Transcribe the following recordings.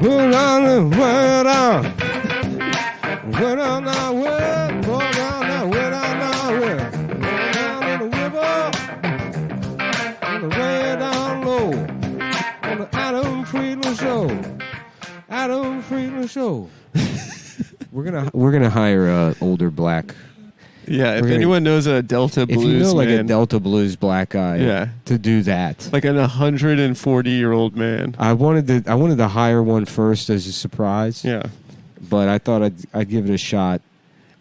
Put on the word on. Word on now, word. Put on now, word on now, word. Put down in the river. On the way down low. On the Adam Friedland show. Adam Friedland show. We're gonna hire a older black. Yeah, if anyone knows a Delta Blues, if you know like man, a Delta Blues black guy, to do that, like an 140-year-old man. I wanted to hire one first as a surprise. Yeah, but I thought I'd give it a shot.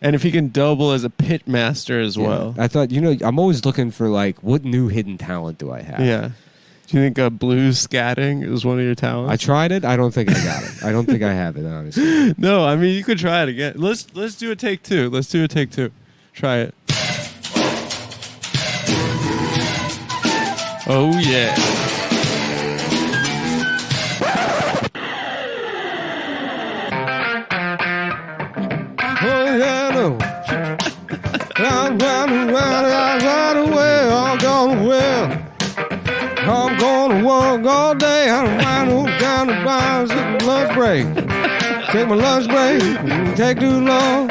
And if he can double as a pit master as well, I thought I'm always looking for like what new hidden talent do I have? Yeah. Do you think blues scatting is one of your talents? I tried it. I don't think I got it. I don't think I have it, honestly. No, I mean you could try it again. Let's do a take two. Let's do a take two. Try it. Oh, yeah. Oh, yeah, no. I'm going away. I'm going away. I'm going to work all day. I'm running down the bars at the lunch break. Take my lunch break. Take too long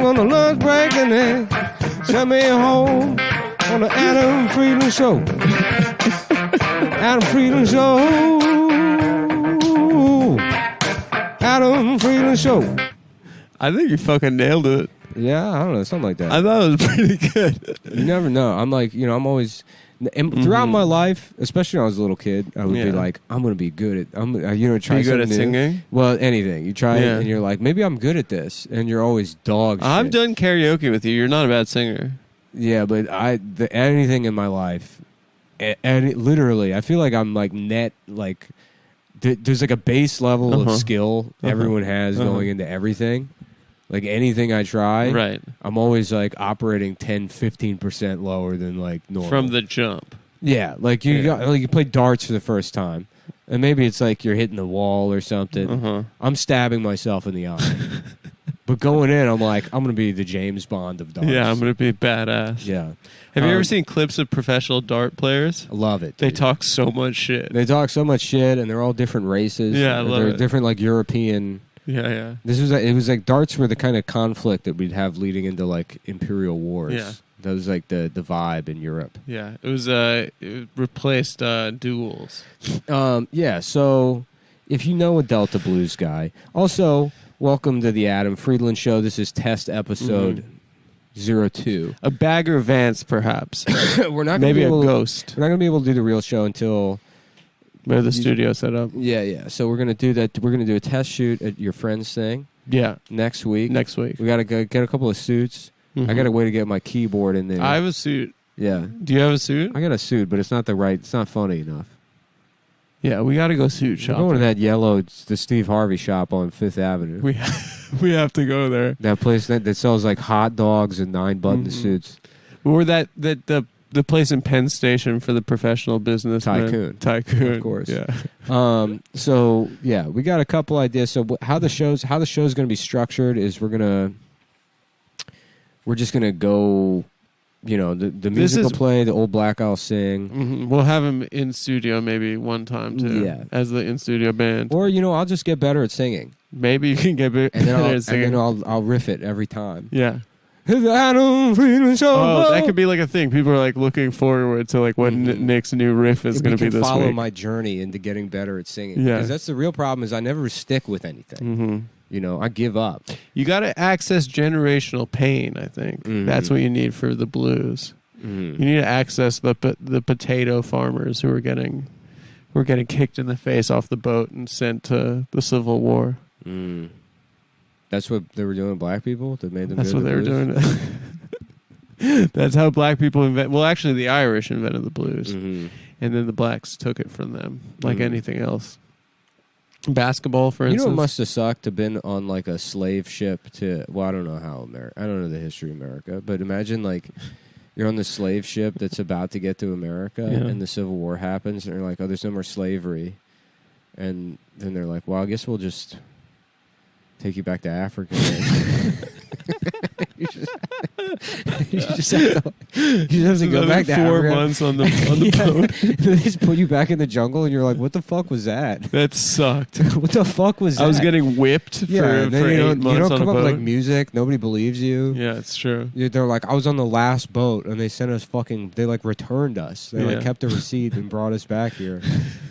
on the lunch break, and then send me home on the Adam Friedland show. Adam Friedland show. Adam Friedland show. I think you fucking nailed it. Yeah, I don't know, something like that. I thought it was pretty good. You never know. I'm like, I'm always throughout my life, especially when I was a little kid, I would be like, I'm gonna be good at, try be good at new. singing. Well, anything you try it, and you're like, maybe I'm good at this, and you're always dog shit. I've done karaoke with you. You're not a bad singer. Yeah, but anything in my life, literally, I feel like I'm like there's like a base level of skill everyone has going into everything. Like anything I try, right? I'm always like operating 10-15% lower than like normal. From the jump. Yeah, like you play darts for the first time, and maybe it's like you're hitting the wall or something. I'm stabbing myself in the eye. But going in, I'm like, I'm going to be the James Bond of darts. Yeah, I'm going to be badass. Yeah. Have you ever seen clips of professional dart players? I love it. They talk so much shit. They talk so much shit, and they're all different races. Yeah, I love they're it. different, like European. Yeah. It was like darts were the kind of conflict that we'd have leading into like imperial wars. Yeah. That was like the vibe in Europe. Yeah, it replaced duels. Yeah, so if you know a Delta Blues guy, also welcome to the Adam Friedland show. This is test episode 02. A Bagger Vance, perhaps. We're not maybe gonna a ghost. We're not going to be able to do the real show until where the studio set up. Yeah. So we're going to do that. We're going to do a test shoot at your friend's thing. Yeah, next week. We got to go get a couple of suits. I got to wait to get my keyboard in there. I have a suit. Yeah. Do you have a suit? I got a suit, but it's not funny enough. Yeah, we got to go suit shopping. We're going to the Steve Harvey shop on 5th Avenue. We have to go there. That place that sells like hot dogs and 9-button suits. Or the place in Penn Station for the professional business Tycoon, of course. Yeah. So yeah, we got a couple ideas. So how the show's going to be structured is we're just gonna go. The music will play, the old black will sing. Mm-hmm. We'll have him in studio maybe one time too. Yeah, as the in studio band. Or I'll just get better at singing. Maybe you can get better at singing. And then I'll riff it every time. Yeah. The Adam Friedland show. Oh, that could be like a thing. People are like looking forward to like what Nick's new riff is going to be this week. Follow my journey into getting better at singing. Yeah, because that's the real problem. Is I never stick with anything. I give up. You got to access generational pain. I think that's what you need for the blues. You need to access the potato farmers who are getting kicked in the face off the boat and sent to the Civil War. That's what they were doing to black people? That made them That's what they were doing. That's how black people actually the Irish invented the blues. And then the blacks took it from them, like anything else. Basketball, for instance. It must have sucked to have been on like a slave ship to, I don't know how I don't know the history of America, but imagine like you're on the slave ship that's about to get to America and the Civil War happens and they're like, oh, there's no more slavery. And then they're like, well, I guess we'll just take you back to Africa. You just have to go back to 4 Africa. months on the boat. They just put you back in the jungle, and you're like, "What the fuck was that? That sucked. What the fuck was that?" I was getting whipped for, and then for you 8 don't, months you don't on come a up boat. with like music. Nobody believes you. Yeah, it's true. They're like, I was on the last boat, and they sent us fucking. They like returned us. They like kept a receipt and brought us back here.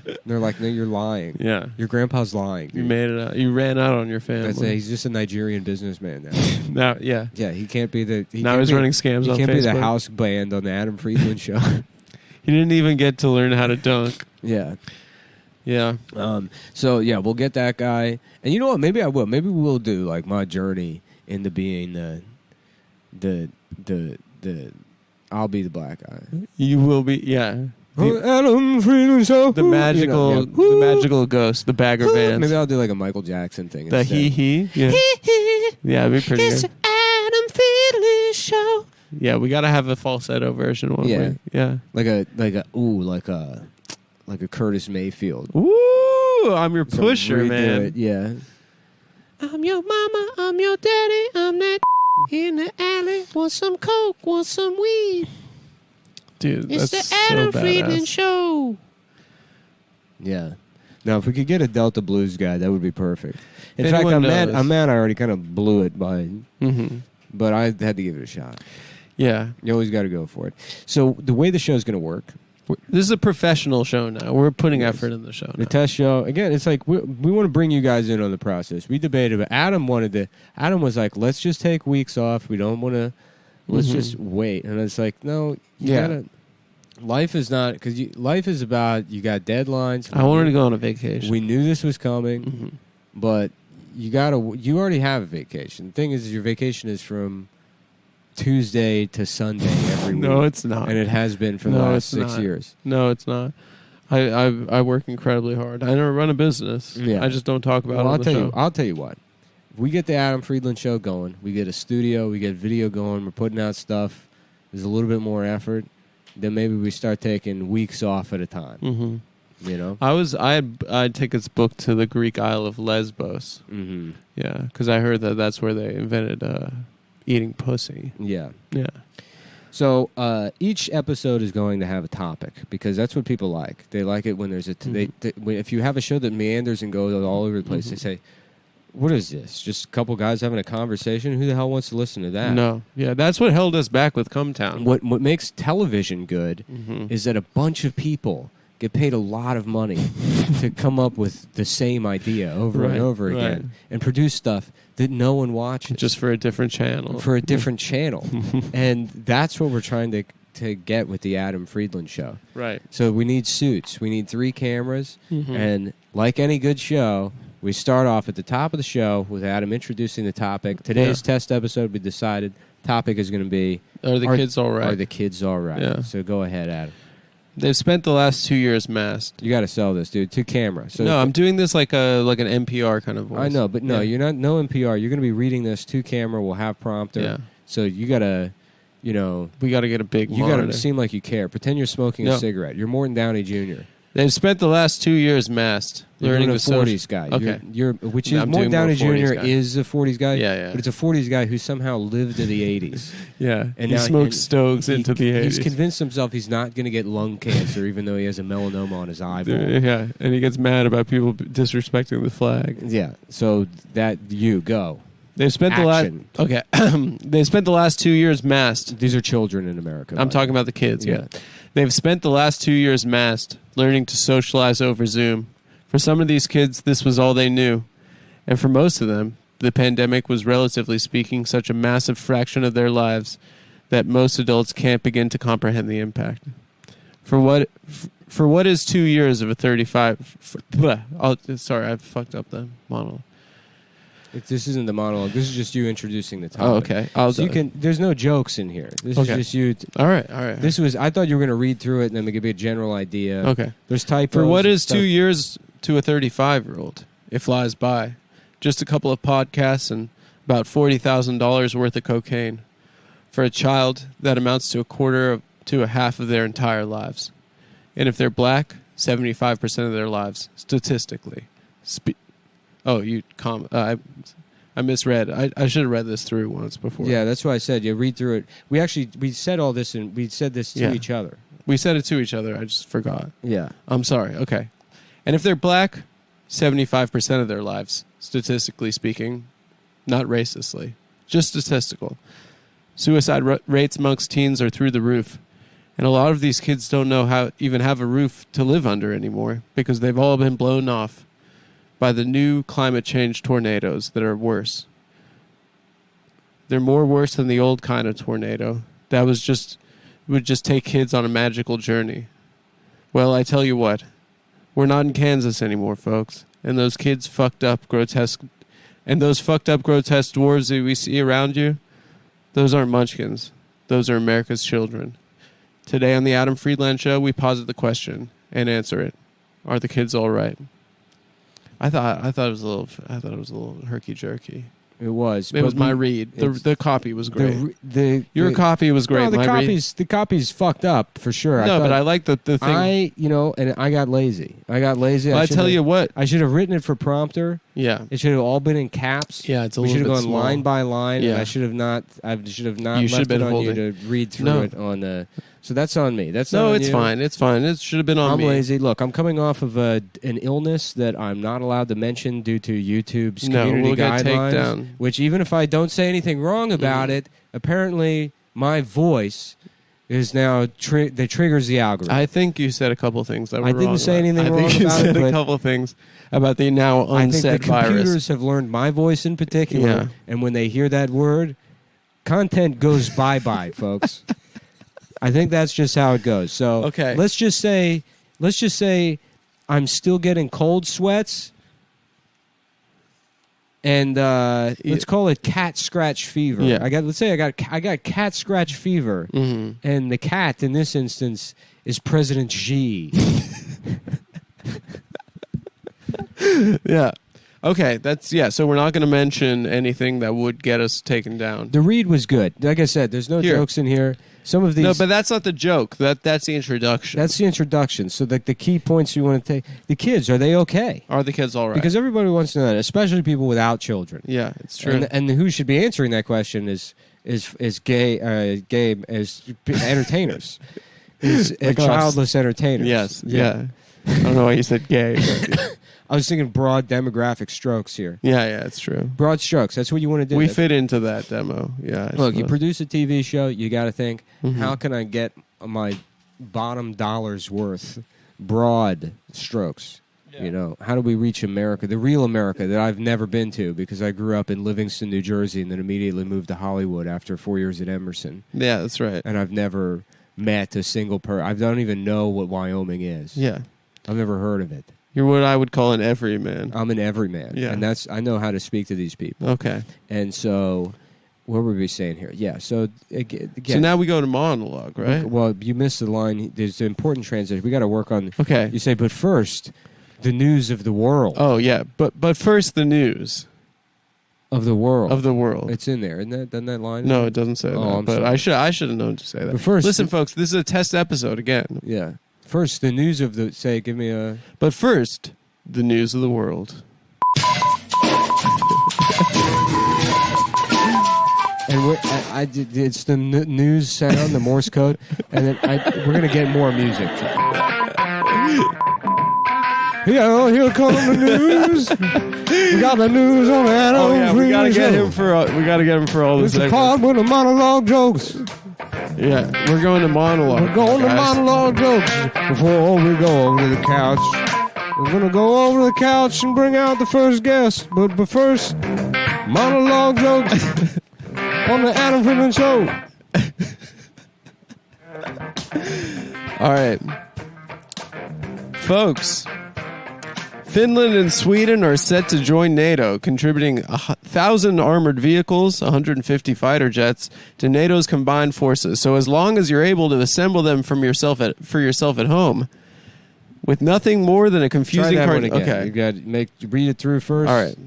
And they're like, no, you're lying. Yeah, Your grandpa's lying. Dude. you made it out. You ran out on your family. That's it. He's just a Nigerian businessman now. Now, yeah. Yeah, he can't be the. Now he's running scams on He can't be the Facebook. house band on the Adam Friedland show. He didn't even get to learn how to dunk. Yeah. Yeah. So yeah, we'll get that guy, and you know what? Maybe I will. Maybe we'll do like my journey into being the. I'll be the black guy. You will be. Yeah. Adam Friedland show. The magical, the magical ghost, the bagger band. Maybe I'll do like a Michael Jackson thing. The instead. he. Yeah. Yeah, it'd be pretty good. Adam Friedland show. Yeah, we gotta have a falsetto version. Won't we? Yeah. Like a Curtis Mayfield. Ooh, I'm your So pusher, redo man. it, yeah. I'm your mama, I'm your daddy, I'm that in the alley. Want some coke, want some weed. Dude, It's that's the Adam so Friedland badass. show. Yeah. Now, if we could get a Delta Blues guy, that would be perfect. In If fact, anyone I'm knows. mad I already kind of blew it by, Mm-hmm. but I had to give it a shot. Yeah. You always got to go for it. So the way the show's going to work, This is a professional show now. We're putting effort in the show the now. test show, again, it's like we want to bring you guys in on the process. We debated, but Adam was like, let's just take weeks off. We don't want to, let's just wait. And it's like, no, you gotta, life is not, because life is about, you got deadlines. I wanted to go on a vacation. We knew this was coming, but you already have a vacation. The thing is your vacation is from Tuesday to Sunday every week. No, it's not. And it has been for the No, last it's 6 not. years. No, it's not. I work incredibly hard. I never run a business. Yeah. I just don't talk about Well, it on the show. I'll tell you what. If we get the Adam Friedland show going, we get a studio, we get video going, we're putting out stuff, there's a little bit more effort, then maybe we start taking weeks off at a time. Mm-hmm. You know? I had tickets booked to the Greek Isle of Lesbos. Mm-hmm. Yeah, because I heard that's where they invented eating pussy. Yeah. Yeah. So each episode is going to have a topic because that's what people like. They like it when there's if you have a show that meanders and goes all over the place, they say, what is this? Just a couple guys having a conversation? Who the hell wants to listen to that? No. Yeah, that's what held us back with Cumtown. What makes television good is that a bunch of people get paid a lot of money to come up with the same idea over and over again and produce stuff that no one watches. Just for a different channel. For a different channel. And that's what we're trying to get with the Adam Friedland show. Right. So we need suits. We need 3 cameras. And like any good show, we start off at the top of the show with Adam introducing the topic. Today's test episode, we decided topic is going to be... Are the kids all right? Are the kids all right? Yeah. So go ahead, Adam. They've spent the last 2 years masked. You got to sell this, dude. 2 cameras. So No, I'm doing this like an NPR kind of voice. I know, but no, you're not. No NPR. You're going to be reading this 2 camera. We'll have prompter. Yeah. So you got to, We got to get a big you got monitor. to seem like you care. Pretend you're smoking a cigarette. You're Morton Downey Jr. They've spent the last 2 years masked. You're learning a the 40s guy. Okay. Which No, is I'm Morton doing more Downey 40s Jr. guy. is a 40s guy. Yeah. But it's a 40s guy who somehow lived in the 80s. Yeah. And he now- smokes and stoves into the 80s. He's convinced himself he's not going to get lung cancer, even though he has a melanoma on his eyeball. Yeah, and he gets mad about people disrespecting the flag. Yeah. So that you go. They've spent the last They spent the last 2 years masked. These are children in America. I'm talking about the kids. Yeah. They've spent the last 2 years masked, learning to socialize over Zoom. For some of these kids, this was all they knew, and for most of them, the pandemic was, relatively speaking, such a massive fraction of their lives that most adults can't begin to comprehend the impact. For what is 2 years of a 35? Sorry, I fucked up the monologue. This isn't the monologue. This is just you introducing the topic. Oh, okay. So you can. There's no jokes in here. This is just you. All right. This was. I thought you were going to read through it and then give me a general idea. Okay. There's typos. For what and is stuff. 2 years to a 35-year-old? It flies by. Just a couple of podcasts and about $40,000 worth of cocaine. For a child, that amounts to a quarter to a half of their entire lives. And if they're black, 75% of their lives, statistically. I misread. I should have read this through once before. Yeah, that's why I said you read through it. We said all this and we said this to each other. We said it to each other. I just forgot. Yeah. I'm sorry. Okay. And if they're black, 75% of their lives, statistically speaking, not racistly, just statistical. Suicide rates amongst teens are through the roof. And a lot of these kids don't know how even have a roof to live under anymore because they've all been blown off by the new climate change tornadoes that are worse. They're more worse than the old kind of tornado. That would just take kids on a magical journey. Well, I tell you what, we're not in Kansas anymore, folks. And those kids fucked up grotesque dwarves that we see around you, those aren't munchkins. Those are America's children. Today on the Adam Friedland Show, we posit the question and answer it. Are the kids all right? I thought it was a little herky jerky. It was. It was my read. The copy was great. Your copy was great. No, the copy's fucked up for sure. No, but I like the thing. And I got lazy. Well, I tell you what. I should have written it for prompter. Yeah. It should have all been in caps. Yeah, it's a we little bit should have gone small. line by line. Yeah. And I should have not You should have left been it on holding. you to read through it on the. So that's on me. That's No, not on it's you. fine. It's fine. It should have been on me. I'm lazy. Look, I'm coming off of an illness that I'm not allowed to mention due to YouTube's community we'll get guidelines. takedown. Which even if I don't say anything wrong about it, apparently my voice is now that triggers the algorithm. I think you said a couple things that were wrong. I didn't say anything wrong I think you about said it, a but couple things about the now I think unsaid the virus. computers have learned my voice in particular, and when they hear that word, content goes bye-bye, folks. I think that's just how it goes. So Okay. let's just say I'm still getting cold sweats, and let's call it cat scratch fever. Yeah. Let's say I got cat scratch fever, and the cat in this instance is President Xi. Yeah. Okay, so we're not going to mention anything that would get us taken down. The read was good. Like I said, there's no jokes in here. Some of these. No, but that's not the joke. That's the introduction. That's the introduction. So the key points you want to take. The kids, are they okay? Are the kids all right? Because everybody wants to know that, especially people without children. Yeah, it's true. And who should be answering that question is gay as entertainers. Is Like childless entertainers. Yes. Yeah. I don't know why you said gay. But I was thinking broad demographic strokes here. yeah, it's true. Broad strokes. That's what you want to do. We fit into that demo. Yeah. Look, you produce a TV show, you got to think, Mm-hmm. how can I get my bottom dollar's worth? Broad strokes. Yeah. You know, how do we reach America, the real America that I've never been to because I grew up in Livingston, New Jersey, and then immediately moved to Hollywood after 4 years at Emerson. Yeah, that's right. And I've never met a single person. I don't even know what Wyoming is. Yeah. I've never heard of it. You're what I would call an everyman. I'm an everyman. Yeah. And I know how to speak to these people. Okay. And so, what were we saying here? Yeah, so again. So now we go to monologue, right? Well, you missed the line. There's an important transition. We got to work on. Okay. You say, but first, the news of the world. Oh, yeah. But first, the news Of the world. of the world. It's in there. Doesn't that line? No, it doesn't say that. I'm But sorry. I should have known to say that. But first, listen, folks, this is a test episode again. Yeah. First, the news of the. Say, give me a. But first, the news of the world. And it's the news sound, the Morse code, and then we're gonna get more music. Yeah, here comes the news. We got the news on Adam. Oh yeah, we gotta get Friedland him for all this. It's the part with the monologue jokes. Yeah, we're going to monologue. We're going to guys. monologue jokes before we go over to the couch. We're gonna go over to the couch and bring out the first guest. But first, monologue jokes on the Adam Friedland Show. All right, folks. Finland and Sweden are set to join NATO, contributing 1,000 armored vehicles, 150 fighter jets to NATO's combined forces. So as long as you're able to assemble them for yourself at home, with nothing more than a confusing Try that card. one again. Okay, You got to read it through first. all right.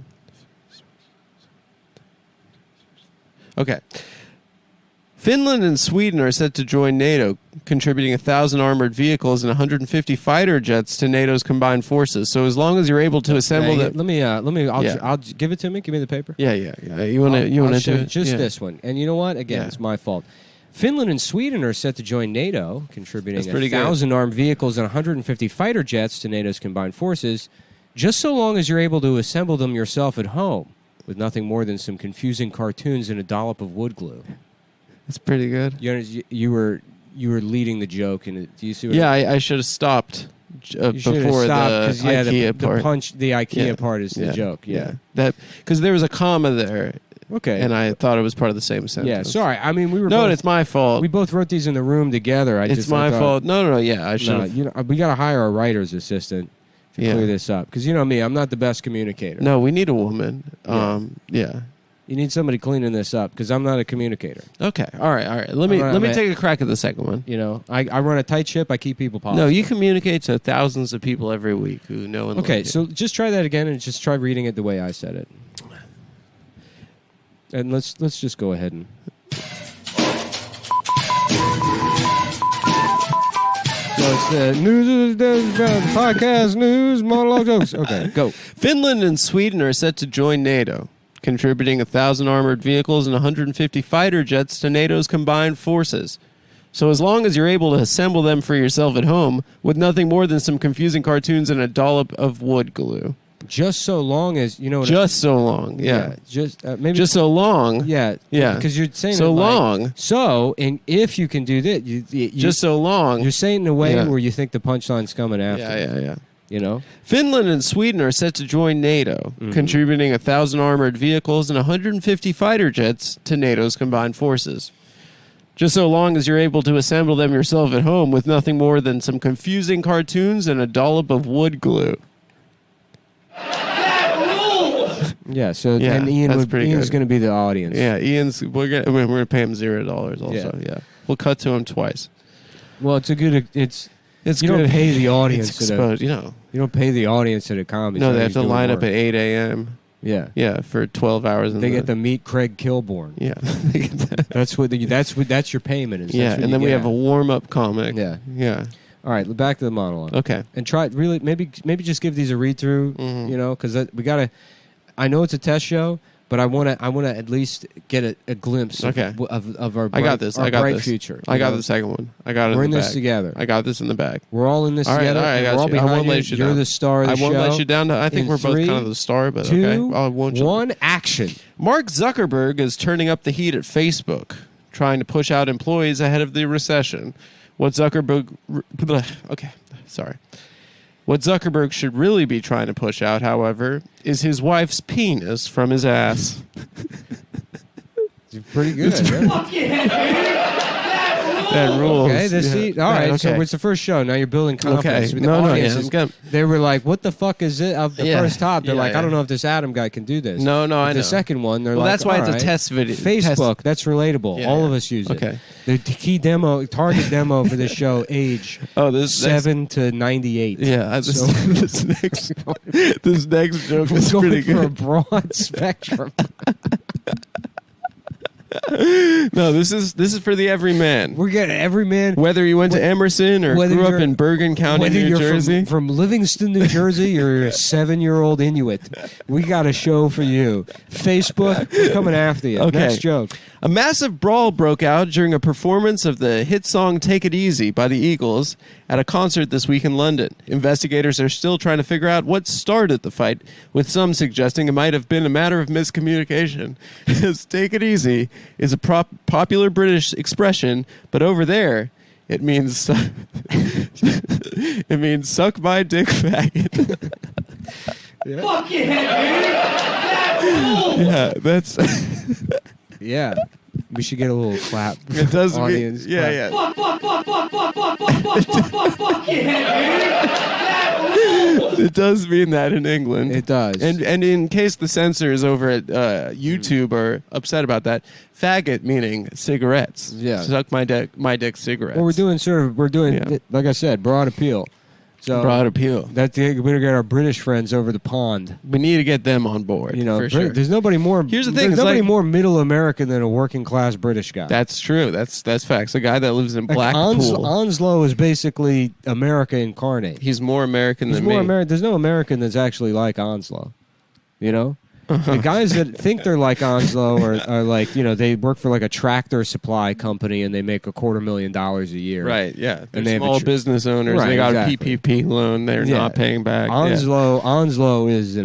Finland and Sweden are set to join NATO, contributing 1,000 armored vehicles and 150 fighter jets to NATO's combined forces. So as long as you're able to assemble that, I'll give it to me. Give me the paper. Yeah. You want to do it? Just this one. And you know what? Again, it's my fault. Finland and Sweden are set to join NATO, contributing 1,000 armed vehicles and 150 fighter jets to NATO's combined forces, just so long as you're able to assemble them yourself at home, with nothing more than some confusing cartoons and a dollop of wood glue. It's pretty good. You were leading the joke, and do you see? I should have stopped before the IKEA part. The IKEA part is the joke. Yeah, that because there was a comma there. Okay, and I thought it was part of the same sentence. Yeah, sorry. I mean, it's my fault. We both wrote these in the room together. It's my fault. No. Yeah, I should. We got to hire a writer's assistant to clear this up because you know me, I'm not the best communicator. No, we need a woman. Yeah. You need somebody cleaning this up because I'm not a communicator. Okay. All right. Let me take a crack at the second one. You know, I run a tight ship. I keep people positive. No, you communicate to thousands of people every week who know and okay, love so just try that again and just try reading it the way I said it. And let's just go ahead and. So it's the news, podcast news, monologue jokes. Okay, go. Finland and Sweden are set to join NATO, contributing 1,000 armored vehicles and 150 fighter jets to NATO's combined forces. So as long as you're able to assemble them for yourself at home with nothing more than some confusing cartoons and a dollop of wood glue. Just so long as, you know... Just so long, yeah. Maybe just so long. Yeah. Because you're saying so long. So, and if you can do that... just so long. You're saying in a way where you think the punchline's coming after. Yeah. You know? Finland and Sweden are set to join NATO, contributing 1,000 armored vehicles and 150 fighter jets to NATO's combined forces. Just so long as you're able to assemble them yourself at home with nothing more than some confusing cartoons and a dollop of wood glue. Yeah, and Ian's going to be the audience. Yeah, we're going to pay him $0 also. Yeah. We'll cut to him twice. Well, it's you don't pay the audience you don't pay the audience at a comedy. No, they have to line up at 8 a.m. Yeah. Yeah, for 12 hours. They get to meet Craig Kilborn. Yeah. That's your payment. And then we have a warm-up comic. Yeah. All right, back to the monologue. Okay. And try maybe just give these a read through, because we got to I know it's a test show, but I want to at least get a glimpse of our bright future. I got the second one. I got it. We're in this together. I got this in the bag. We're all in this together. All right, we're all behind you. You're the star of the show. I won't let you down. I think we're both kind of the star, but okay. I won't. One, action. Sorry. Mark Zuckerberg is turning up the heat at Facebook, trying to push out employees ahead of the recession. What Zuckerberg should really be trying to push out, however, is his wife's penis from his ass. It's pretty good. That rules. Okay, all right. So it's the first show. Now you're building confidence. Okay. They were like, "What the fuck is it?" Of the first top, they're like, "I don't know if this Adam guy can do this." No, I know. The second one, they're like, that's why it's a test video. Facebook, that's relatable. All of us use it. Okay. The key target demo for this show, age 7 to 98. Yeah. This next joke is pretty good. For a broad spectrum. No, this is for the everyman. We're getting everyman. Whether you went to Emerson or grew up in Bergen County, New Jersey. From Livingston, New Jersey, or a 7-year-old Inuit, we got a show for you. Facebook, we're coming after you. Okay. Next joke. A massive brawl broke out during a performance of the hit song Take It Easy by the Eagles at a concert this week in London. Investigators are still trying to figure out what started the fight, with some suggesting it might have been a matter of miscommunication. As Take It Easy is a popular British expression, but over there it means suck my dick faggot. Yeah. Fuck yeah, dude! Yeah, that's... Yeah. We should get a little clap. It does audience. Yeah. Fuck yeah, dude! It does mean that in England. It does. And in case the censors over at YouTube are upset about that, faggot meaning cigarettes. Yeah. Suck my dick cigarettes. Well, we're doing like I said, broad appeal. So Broad appeal. we better get our British friends over the pond. We need to get them on board. For sure. There's nobody more. Here's the thing: there's nobody more middle American than a working class British guy. That's true. That's facts. A guy that lives in Blackpool. Onslow is basically America incarnate. He's more American than me. There's no American that's actually like Onslow. The guys that think they're like Onslow are like, they work for like a tractor supply company and they make $250,000 a year. Right, yeah. They're And they have small business owners. Right, they got exactly. a PPP loan. They're not paying back. Onslow is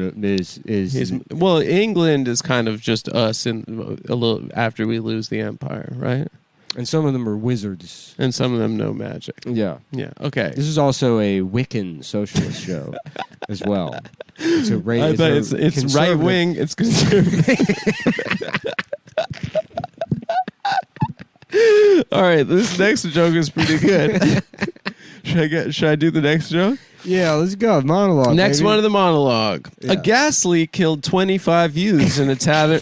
well, England is kind of just us in a little after we lose the empire, right? and some of them are wizards. And some of them know magic. Yeah. Yeah, okay. This is also a Wiccan socialist show as well. It's It's right wing. It's conservative. All right, this next joke is pretty good. Should I do the next joke? Yeah, let's go. Monologue. Next baby. one of the monologue. Yeah. A gas leak killed 25 youths in a tavern.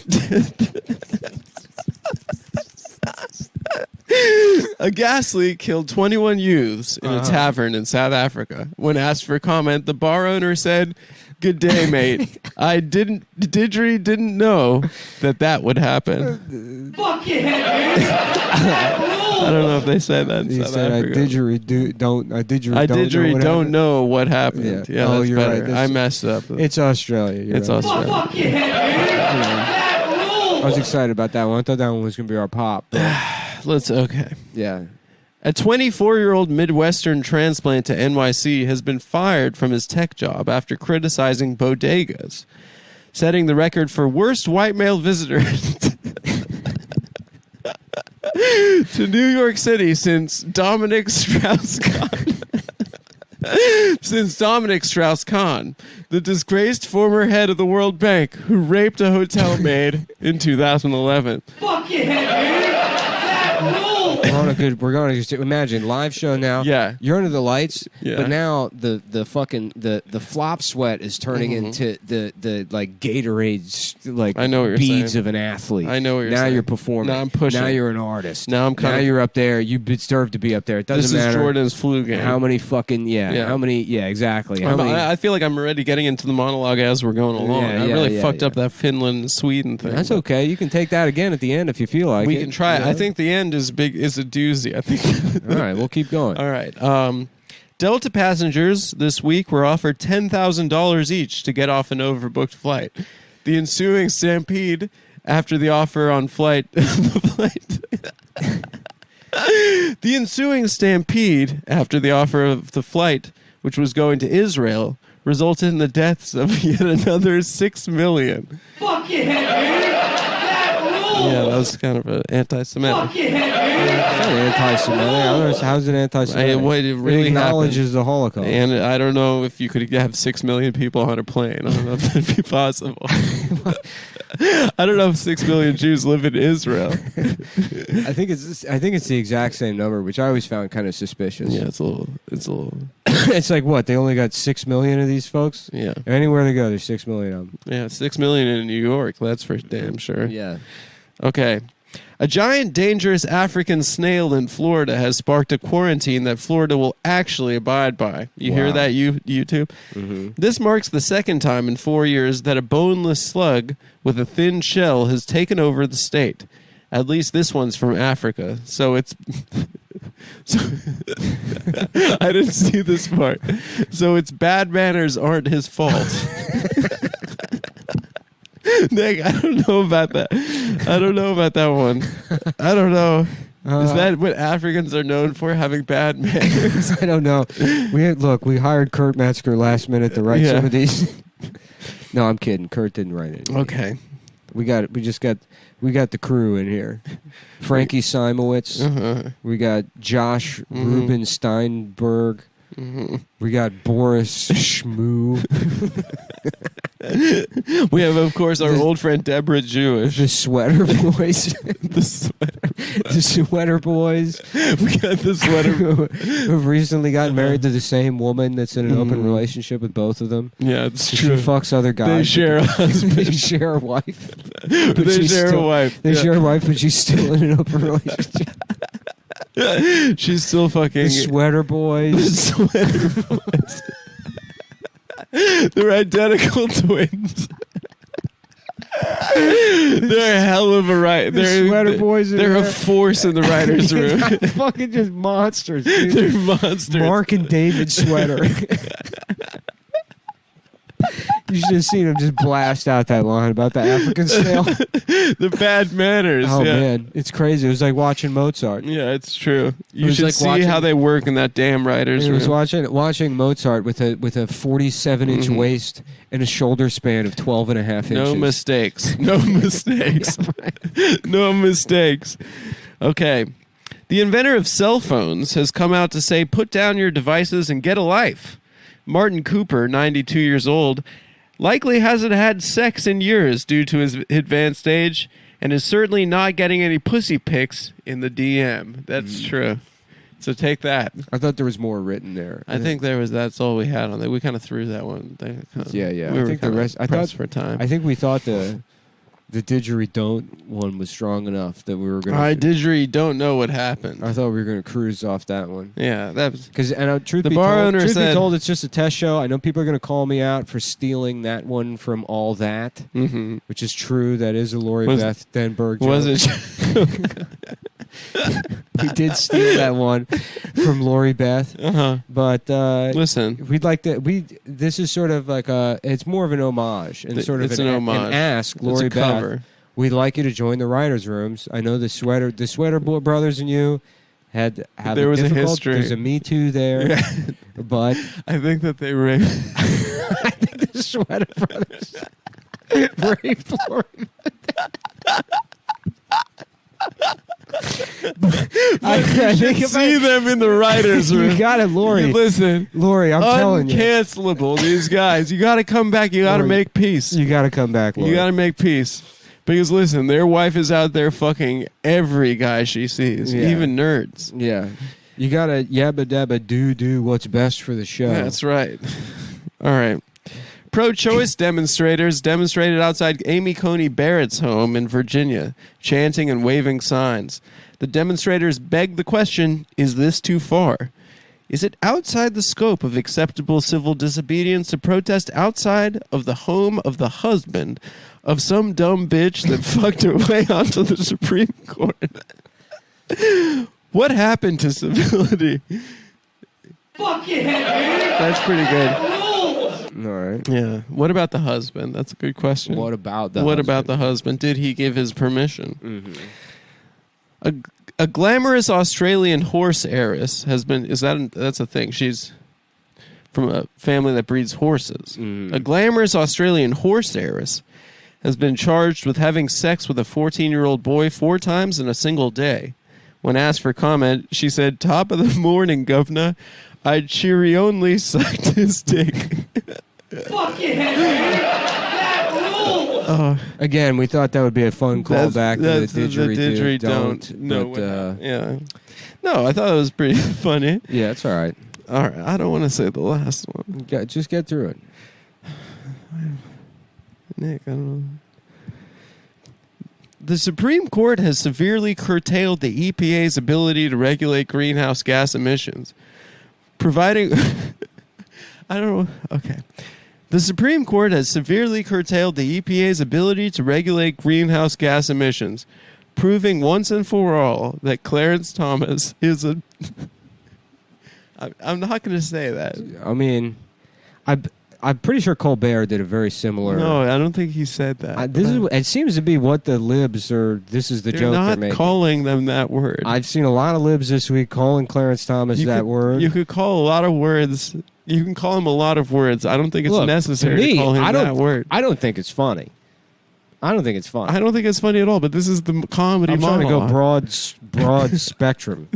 A gas leak killed 21 youths in a tavern in South Africa. When asked for comment, the bar owner said, "Good day, mate. I didn't know that would happen." Fuck yeah, dude. I don't know if they said that in He South said, Africa. I don't know what happened. Yeah. Yeah, Oh, that's you're better. right. I messed up. It's Australia. You're It's right. Australia. Fuck yeah, dude. That rules. I was excited about that one. I thought that one was going to be our pop. Okay. Yeah. A 24-year-old Midwestern transplant to NYC has been fired from his tech job after criticizing bodegas, setting the record for worst white male visitor to New York City since Dominic Strauss-Kahn. Since Dominic Strauss-Kahn, the disgraced former head of the World Bank who raped a hotel maid in 2011. Fuck yeah, dude. That rules. We're going to just imagine live show now. Yeah. You're under the lights, Yeah. but now the fucking the flop sweat is turning into the like Gatorade like I know what you're beads saying. of an athlete. I know what you're now saying. You're performing. Now I'm pushing. Now you're an artist. Now I'm kind Now of- you're up there. You deserve to be up there. It doesn't This matter is Jordan's flu game. how many fucking Yeah. how many exactly. How many, I feel like I'm already getting into the monologue as we're going along. I really fucked up that Finland Sweden thing. that's okay. You can take that again at the end if you feel like We it. can try it. You know? I think the end is a doozy. I think. All right, we'll keep going. All right. Delta passengers this week were offered $10,000 each to get off an overbooked flight. The ensuing stampede after the offer on flight. The ensuing stampede after the offer of the flight, which was going to Israel, resulted in the deaths of yet another 6 million. Fuck yeah, dude. That rules. Yeah, that was kind of an anti-Semitic. Fuck yeah, dude. It's not anti-Semitic. I don't know. How's it anti-Semitic? It really acknowledges the Holocaust. And I don't know if you could have 6 million people on a plane. I don't know if that'd be possible. I don't know if 6 million Jews live in Israel. I think it's the exact same number, which I always found kind of suspicious. Yeah, it's a little. It's like what? They only got 6 million of these folks? Yeah, Anywhere they go, there's 6 million of them. yeah, 6 million in New York. That's for damn sure. Yeah. Okay. A giant dangerous African snail in Florida has sparked a quarantine that Florida will actually abide by. You hear that, YouTube? Mm-hmm. This marks the second time in 4 years that a boneless slug with a thin shell has taken over the state. At least this one's from Africa. So it's... I didn't see this part. So its bad manners aren't his fault. Nick, I don't know about that. I don't know about that one. I don't know. Is that what Africans are known for, having bad manners? I don't know. We hired Kurt Metzger last minute to write some of these. No, I'm kidding. Kurt didn't write it. Okay. We got the crew in here. Frankie Simowitz. We got Josh Ruben Steinberg. We got Boris Schmoo. We have, of course, our old friend Deborah Jewish. The Sweater Boys. The Sweater Boys. We got the sweater. Who've recently gotten married to the same woman that's in an open relationship with both of them. Yeah, it's She true. fucks other guys. They share a husband. They share a wife. They share a wife. They Yeah. share a wife, but she's still in an open relationship. She's still fucking The Sweater Boys. Sweater Boys. They're identical twins. They're a hell of a The Sweater Boys. They're a force in the writer's room. Fucking just monsters, dude. They're monsters. Mark and David Sweater. You should have seen him just blast out that line about the African snail. The bad manners. Oh, yeah. man. It's crazy. It was like watching Mozart. Yeah, it's true. You was should like see watching- how they work in that damn writer's It was room. watching Mozart with a 47-inch waist and a shoulder span of 12 and a half inches. No mistakes. No mistakes. No mistakes. Okay. The inventor of cell phones has come out to say, put down your devices and get a life. Martin Cooper, 92 years old, likely hasn't had sex in years due to his advanced age and is certainly not getting any pussy pics in the DM. That's true. So take that. I thought there was more written there. I think that's all we had on that. We kind of threw that one. Yeah. We I were think the kinda rest. I pressed thought for time. I think we thought the didgeridoo one was strong enough that we were going. I don't know what happened. I thought we were going to cruise off that one. Yeah, that was. Because truth The be bar told, owner truth be said- told, it's just a test show. I know people are going to call me out for stealing that one from All That, Mm-hmm. which is true. That is a Lori Was- Beth Denberg joke. Was it? We did steal that one from Lori Beth, but Listen, we'd like to. This is sort of like it's more of an homage and sort of It's an homage. an ask it's Lori a Beth. cover. We'd like you to join the writers' rooms. I know the Sweater Brothers and you had There was a difficult. history. There's a Me Too there, but I think that they raped. I think the Sweater Brothers raped Lori. I think if See them in the writers' room. you got it, Lori. Listen, Lori, I'm telling you, uncancelable. These guys, you got to come back. You got to Lori, make peace. you got to come back, Lori. You got to make peace. Because listen, their wife is out there fucking every guy she sees, Yeah. even nerds. Yeah, you got to yabba dabba do what's best for the show. That's right. All right. Pro-choice demonstrators demonstrated outside Amy Coney Barrett's home in Virginia, chanting and waving signs. The demonstrators begged the question, is this too far? Is it outside the scope of acceptable civil disobedience to protest outside of the home of the husband of some dumb bitch that fucked her way onto the Supreme Court? What happened to civility? Fuck yeah, dude. That's pretty good. Rules. All right. Yeah. What about the husband? That's a good question. What about the What husband? about the husband? Did he give his permission? A glamorous Australian horse heiress has been. That's a thing? She's from a family that breeds horses. A glamorous Australian horse heiress has been charged with having sex with a 14-year-old boy 4 times in a single day. When asked for comment, she said, "Top of the morning, governor. I cheery only sucked his dick." Fuck yeah, dude. That rules. Again, we thought that would be a fun callback to the That's didgeridoo. don't. No, but, yeah. No, I thought it was pretty funny. yeah, it's all right. All right, I don't want to say the last one. Just get through it. Nick, I don't know. The Supreme Court has severely curtailed the EPA's ability to regulate greenhouse gas emissions, providing... I don't know. Okay. The Supreme Court has severely curtailed the EPA's ability to regulate greenhouse gas emissions, proving once and for all that Clarence Thomas is a... I'm not going to say that. I mean, I'm pretty sure Colbert did a very similar. No, I don't think he said that. It seems to be what the libs are. This is the They're joke they're not making. calling them that word. I've seen a lot of libs this week calling Clarence Thomas that word. You could call a lot of words. You can call him a lot of words. I don't think it's Look, necessary to me, to call him that word. I don't think it's funny. I don't think it's funny. I don't think it's funny at all. But this is the comedy I'm trying to monologue. go broad spectrum.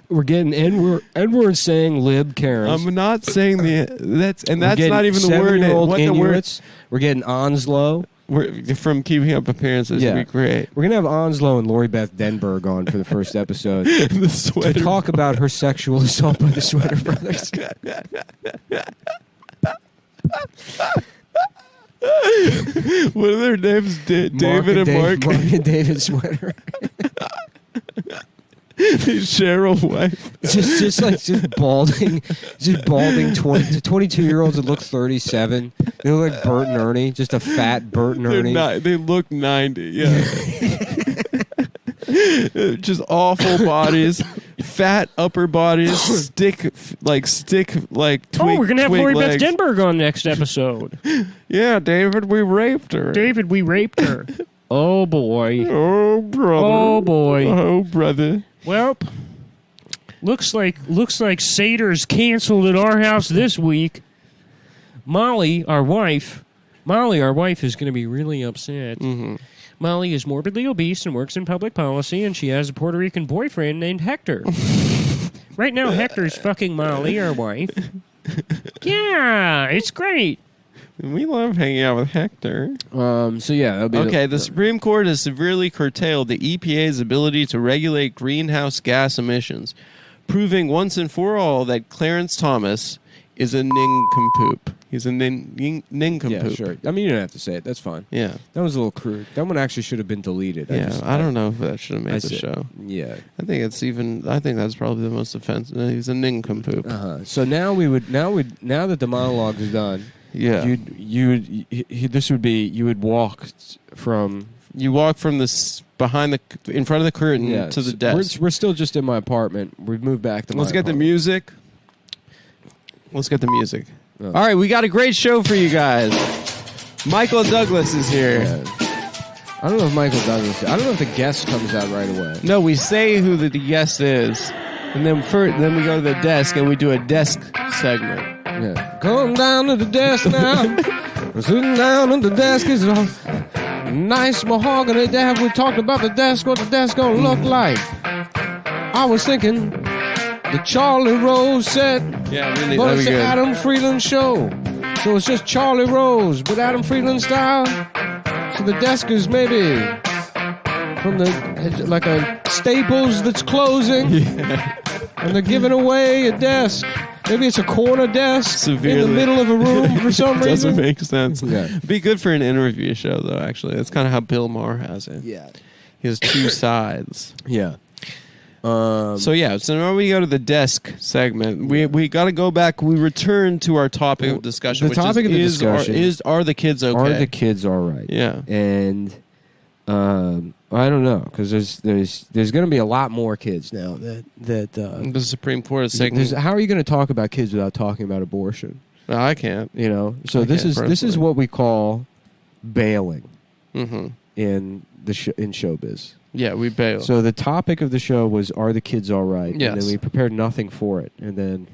We're getting N-word saying lib Karens. I'm not saying that's not even the word. What the word Inuits. We're getting Onslow. from Keeping Up Appearances. Yeah. Would be great. We're gonna have Onslow and Lori Beth Denberg on for the first episode The to sweater. talk about her sexual assault by the Sweater Brothers. What are their names? David and Mark. Mark and David Sweater. Cheryl wife. just balding 22-year-olds that look 37. They look like Bert and Ernie, just a fat Bert and Ernie. They look 90. Yeah. Just awful bodies, fat upper bodies, stick like twig, we're gonna have Lori Beth legs. Denberg on next episode. Yeah, David, we raped her. David, we raped her. Oh boy. Oh brother. Oh boy. Oh brother. Well, looks like Sater's canceled at our house this week. Molly, our wife, is going to be really upset. Mm-hmm. Molly is morbidly obese and works in public policy, and she has a Puerto Rican boyfriend named Hector. Right now, Hector's fucking Molly, our wife. Yeah, it's great. We love hanging out with Hector. So yeah, that'll be Okay, the Supreme Court has severely curtailed the EPA's ability to regulate greenhouse gas emissions, proving once and for all that Clarence Thomas is a nincompoop. He's a nincompoop. Yeah, sure. I mean, you don't have to say it. That's fine. Yeah. That was a little crude. That one actually should have been deleted. I don't know if that should have made the show. Yeah. I think that's probably the most offensive. He's a nincompoop. So now that the monologue is done, Yeah. you would walk from this in front of the curtain to the desk. We're still just in my apartment. We've moved back to my Let's get the apartment. music. Let's get the music. Oh. All right, we got a great show for you guys. Michael Douglas is here. Yeah. I don't know if Michael Douglas. I don't know if the guest comes out right away. No, we say who the guest is, and then we go to the desk and we do a desk segment. Yeah. Come down to the desk now. We're sitting down at the desk. It's all nice mahogany. Have we talked about the desk? What the desk gonna look like? I was thinking the Charlie Rose set. Yeah, really. But That'd it's be an good. Adam Friedland show. So it's just Charlie Rose, but Adam Friedland style. So the desk is maybe from like a Staples that's closing. Yeah. And they're giving away a desk. Maybe it's a corner desk in the middle of a room for some reason. Doesn't make sense. Yeah. Be good for an interview show, though, actually. That's kind of how Bill Maher has it. Yeah. He has two sides. Yeah. So now we go to the desk segment. We got to go back. We return to our topic of discussion. The topic of the discussion are the kids okay? Are the kids all right? Yeah. And I don't know, because there's going to be a lot more kids now that The Supreme Court is saying. how are you going to talk about kids without talking about abortion? No, I can't. You know, so this is personally. what we call bailing Mm-hmm. in in showbiz. Yeah, we bail. So the topic of the show was, are the kids all right? Yes. And then we prepared nothing for it. And then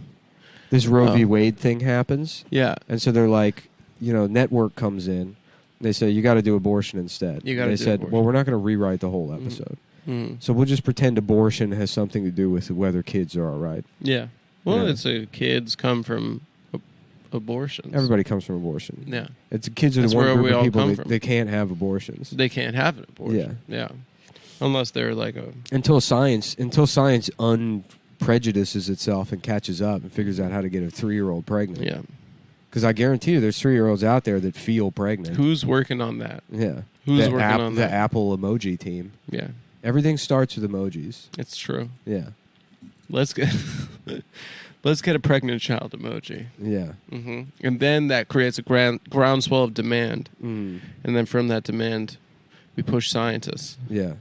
this Roe v. Wade thing happens. yeah. And so they're like, network comes in. They say, you got to do abortion instead. You gotta They do said, abortion. well, we're not going to rewrite the whole episode. Mm. So we'll just pretend abortion has something to do with whether kids are all right. Yeah. Well, Yeah. kids come from abortions. Everybody comes from abortion. Yeah. It's kids are That's the one where group we of all people come that from. they can't have abortions. They can't have an abortion. Yeah. Unless they're like a... Until science unprejudices itself and catches up and figures out how to get a 3-year-old pregnant. Yeah. Because I guarantee you there's 3-year-olds out there that feel pregnant. Who's working on that? Yeah. Who's working on the that? Apple emoji team. Yeah. Everything starts with emojis. It's true. Yeah. Let's get a pregnant child emoji. Yeah. Mm-hmm. And then that creates a groundswell of demand. Mm. And then from that demand, we push scientists Yeah.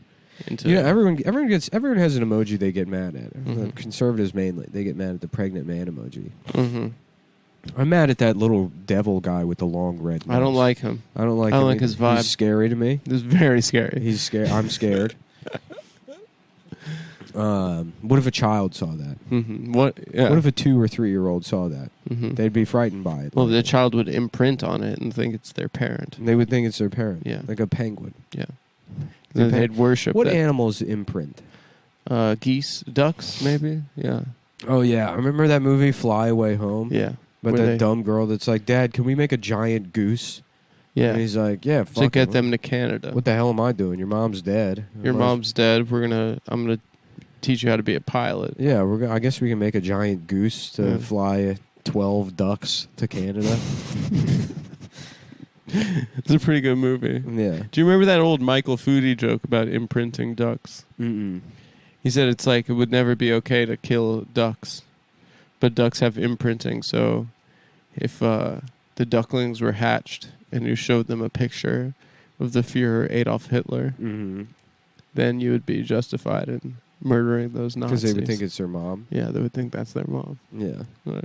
into... Everyone has an emoji they get mad at. Mhm. Conservatives mainly. They get mad at the pregnant man emoji. Mm-hmm. I'm mad at that little devil guy with the long red nose. I don't like him. I don't like I him. don't like his vibe. He's scary to me. It's very scary. He's scared. I'm scared. What if a child saw that? Mm-hmm. What? Yeah. What if a 2 or 3-year-old saw that? Mm-hmm. They'd be frightened by it. Well, the child would imprint on it and think it's their parent. They would think it's their parent. Yeah. Like a penguin. Yeah. The Then they'd worship What it. animals imprint? Geese, ducks, maybe. Yeah. Oh, yeah. I remember that movie, Fly Away Home? Yeah. But Where that they- dumb girl that's like, Dad, can we make a giant goose? Yeah. And he's like, yeah, fuck To get it. them to Canada. What the hell am I doing? Your mom's dead. Your mom's dead. I'm gonna teach you how to be a pilot. Yeah, I guess we can make a giant goose to Yeah. fly 12 ducks to Canada. It's a pretty good movie. Yeah. Do you remember that old Michael Foodie joke about imprinting ducks? Mm-mm. He said it's like it would never be okay to kill ducks, but ducks have imprinting. So if the ducklings were hatched and you showed them a picture of the Führer Adolf Hitler, then you would be justified in murdering those Nazis. Because they would think it's their mom. Yeah, they would think that's their mom. Yeah. Yeah.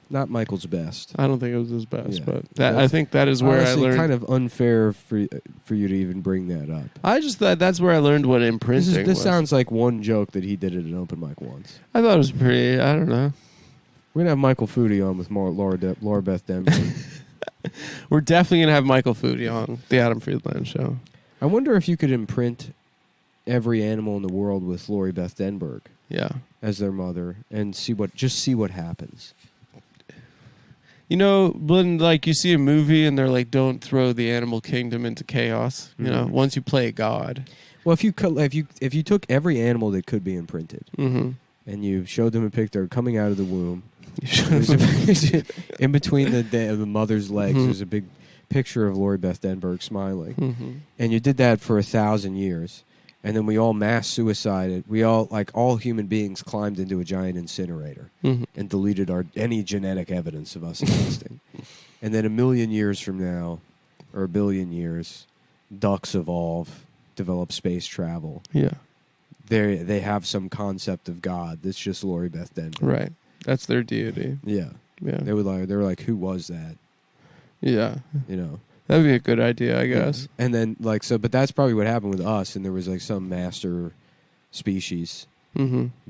Not Michael's best. I don't think it was his best, Yeah. but I think that is where Honestly, I learned. kind of unfair for you to even bring that up. I just thought that's where I learned what imprinting This was. sounds like one joke that he did at an open mic once. I thought it was pretty. I don't know. We're gonna have Michael Foodie on with more Laura Beth Denver. We're definitely gonna have Michael Foodie on the Adam Friedland show. I wonder if you could imprint every animal in the world with Lori Beth Denberg Yeah. as their mother and see what happens. You know, when like you see a movie and they're like, "Don't throw the animal kingdom into chaos." You know, once you play God. Well, if you took every animal that could be imprinted Mm-hmm. and you showed them a picture coming out of the womb, in between the mother's legs, there's a big picture of Lori Beth Denberg smiling, and you did that for 1,000 years, and then we all mass suicided. We all, like all human beings, climbed into a giant incinerator and deleted any genetic evidence of us existing. And then 1,000,000 years from now, or 1,000,000,000 years, ducks evolve, develop space travel. Yeah. They have some concept of God that's just Lori Beth Denver. Right. That's their deity. Yeah. Yeah. They were like, who was that? Yeah. You know. That'd be a good idea, I guess. And then but that's probably what happened with us, and there was like some master species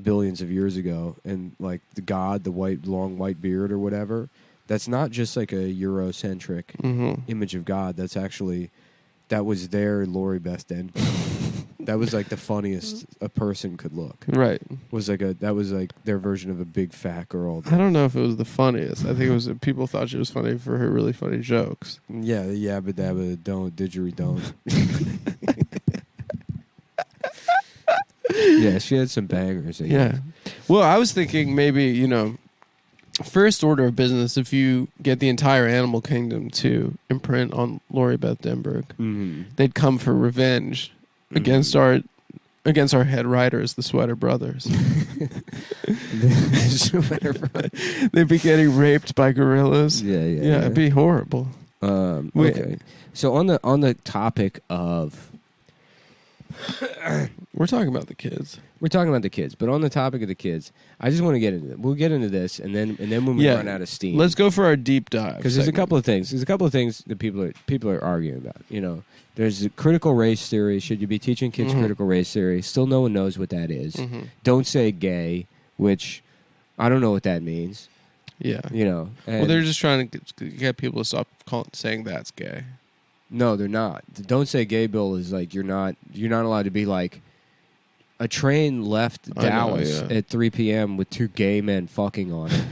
billions of years ago, and like the god, the long white beard or whatever, that's not just like a Eurocentric image of God. That was their Lori Beth Denver. That was like the funniest a person could look. Right. That was like their version of a big fat girl. I don't know if it was the funniest. I think it was people thought she was funny for her really funny jokes. Yeah, but don't didgeridoo. Yeah, she had some bangers. Yeah. Well, I was thinking maybe, first order of business, if you get the entire animal kingdom to imprint on Lori Beth Denberg, they'd come for revenge against our head writers, the Sweater Brothers. They'd be getting raped by gorillas. Yeah. It'd be horrible. Okay. So on the topic of, we're talking about the kids. We're talking about the kids, but on the topic of the kids, I just want to get into it. We'll get into this, and then when we run out of steam, let's go for our deep dive. Because there's a couple of things. There's a couple of things that people are arguing about. There's the critical race theory. Should you be teaching kids critical race theory? Still, no one knows what that is. Don't say gay, which I don't know what that means. Yeah. Well, they're just trying to get people to stop saying that's gay. No, they're not. The Don't Say Gay bill is like you're not allowed to be like, a train left Dallas at 3 p.m. with 2 gay men fucking on it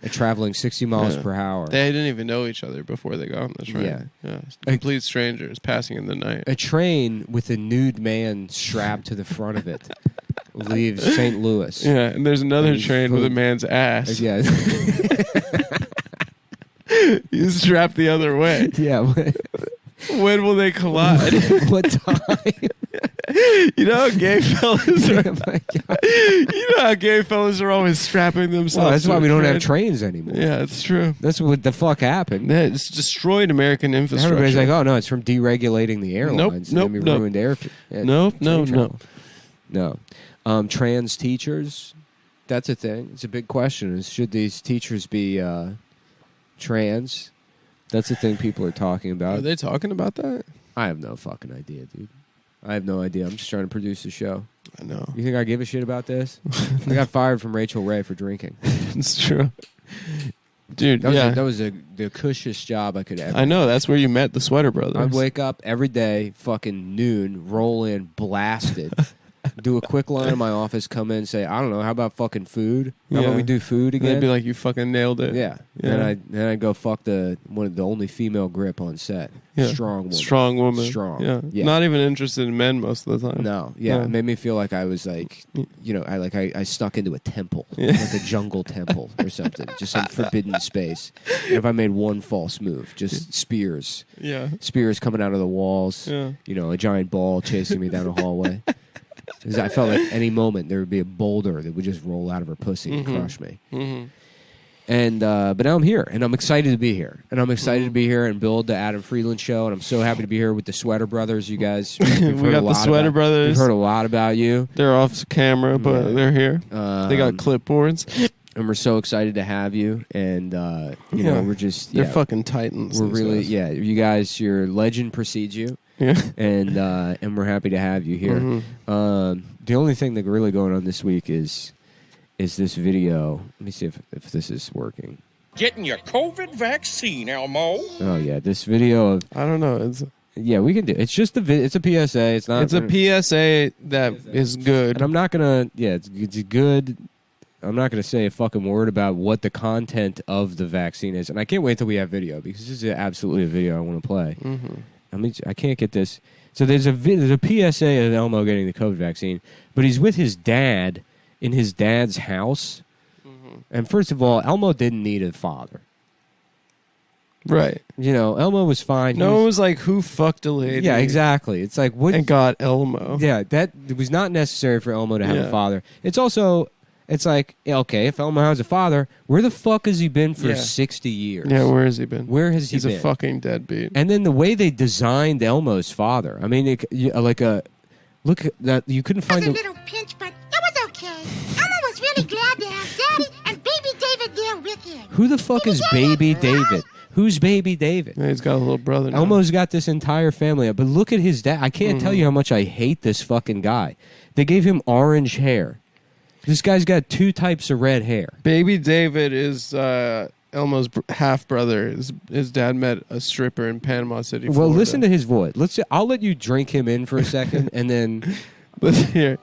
and traveling 60 miles per hour. They didn't even know each other before they got on the train. Yeah. Complete strangers passing in the night. A train with a nude man strapped to the front of it leaves St. Louis. Yeah, and there's another train with a man's ass. Yeah. He's strapped the other way. Yeah. When will they collide? What time? You know how gay fellas are. You know how gay fellas are always strapping themselves. Well, that's why we don't have trains anymore. Yeah, it's true. That's what the fuck happened. Yeah, it's destroyed American infrastructure. Everybody's like, "Oh no, it's from deregulating the airlines." Nope. We ruined air. No. Trans teachers. That's a thing. It's a big question. Should these teachers be trans? That's the thing people are talking about. Are they talking about that? I have no fucking idea, dude. I have no idea. I'm just trying to produce a show. I know. You think I give a shit about this? I got fired from Rachel Ray for drinking. It's true. Dude, that was the cushest job I could ever. I know. That's where you met the Sweater Brothers. I'd wake up every day, fucking noon, roll in, blasted. Do a quick line in my office, come in, say, I don't know, how about fucking food? How about we do food again? They'd be like, you fucking nailed it. Yeah. Then I go fuck the only female grip on set. Yeah. Strong woman. Strong. Yeah. Not even interested in men most of the time. No. Yeah. It made me feel like I was like, I snuck into a temple, like a jungle temple or something, just some forbidden space. And if I made one false move, just spears. Yeah. Spears coming out of the walls. Yeah. A giant ball chasing me down a hallway. Because I felt like any moment there would be a boulder that would just roll out of her pussy and crush me. And but now I'm here, and I'm excited to be here, and I'm excited to be here and build the Adam Friedland show, and I'm so happy to be here with the Sweater Brothers. You guys, we got the Sweater Brothers. We've heard a lot about you. They're off camera, but they're here. They got clipboards, and we're so excited to have you. And you know, we're just they're fucking titans. We're really you guys. Your legend precedes you. Yeah, and we're happy to have you here. The only thing that's really going on this week is this video. Let me see if this is working. Getting your COVID vaccine, Elmo. Oh yeah, this video of I don't know. Yeah, we can do. It's just it's a PSA. It's not. It's a PSA that is good. And I'm not gonna. Yeah, it's good. I'm not gonna say a fucking word about what the content of the vaccine is, and I can't wait till we have video because this is absolutely a video I want to play. I mean, I can't get this. So there's a PSA of Elmo getting the COVID vaccine, but he's with his dad in his dad's house. And first of all, Elmo didn't need a father. Right. You know, Elmo was fine. No, it was like, who fucked a lady? Yeah, exactly. It's like, what? And got Elmo. Yeah, it was not necessary for Elmo to have a father. It's also, it's like, okay, if Elmo has a father, where the fuck has he been for 60 years? Yeah, where has he been? Where has he been? He's a fucking deadbeat. And then the way they designed Elmo's father, I mean, look at that, you couldn't find a little pinch, but it was okay. Elmo was really glad to have Daddy and Baby David there with him. Who the fuck is Baby David? Who's Baby David? Yeah, he's got a little brother now. Elmo's got this entire family. But look at his dad. I can't tell you how much I hate this fucking guy. They gave him orange hair. This guy's got 2 types of red hair. Baby David is Elmo's half-brother. His dad met a stripper in Panama City, Florida. Well, listen to his voice. I'll let you drink him in for a second, and then... Let's hear.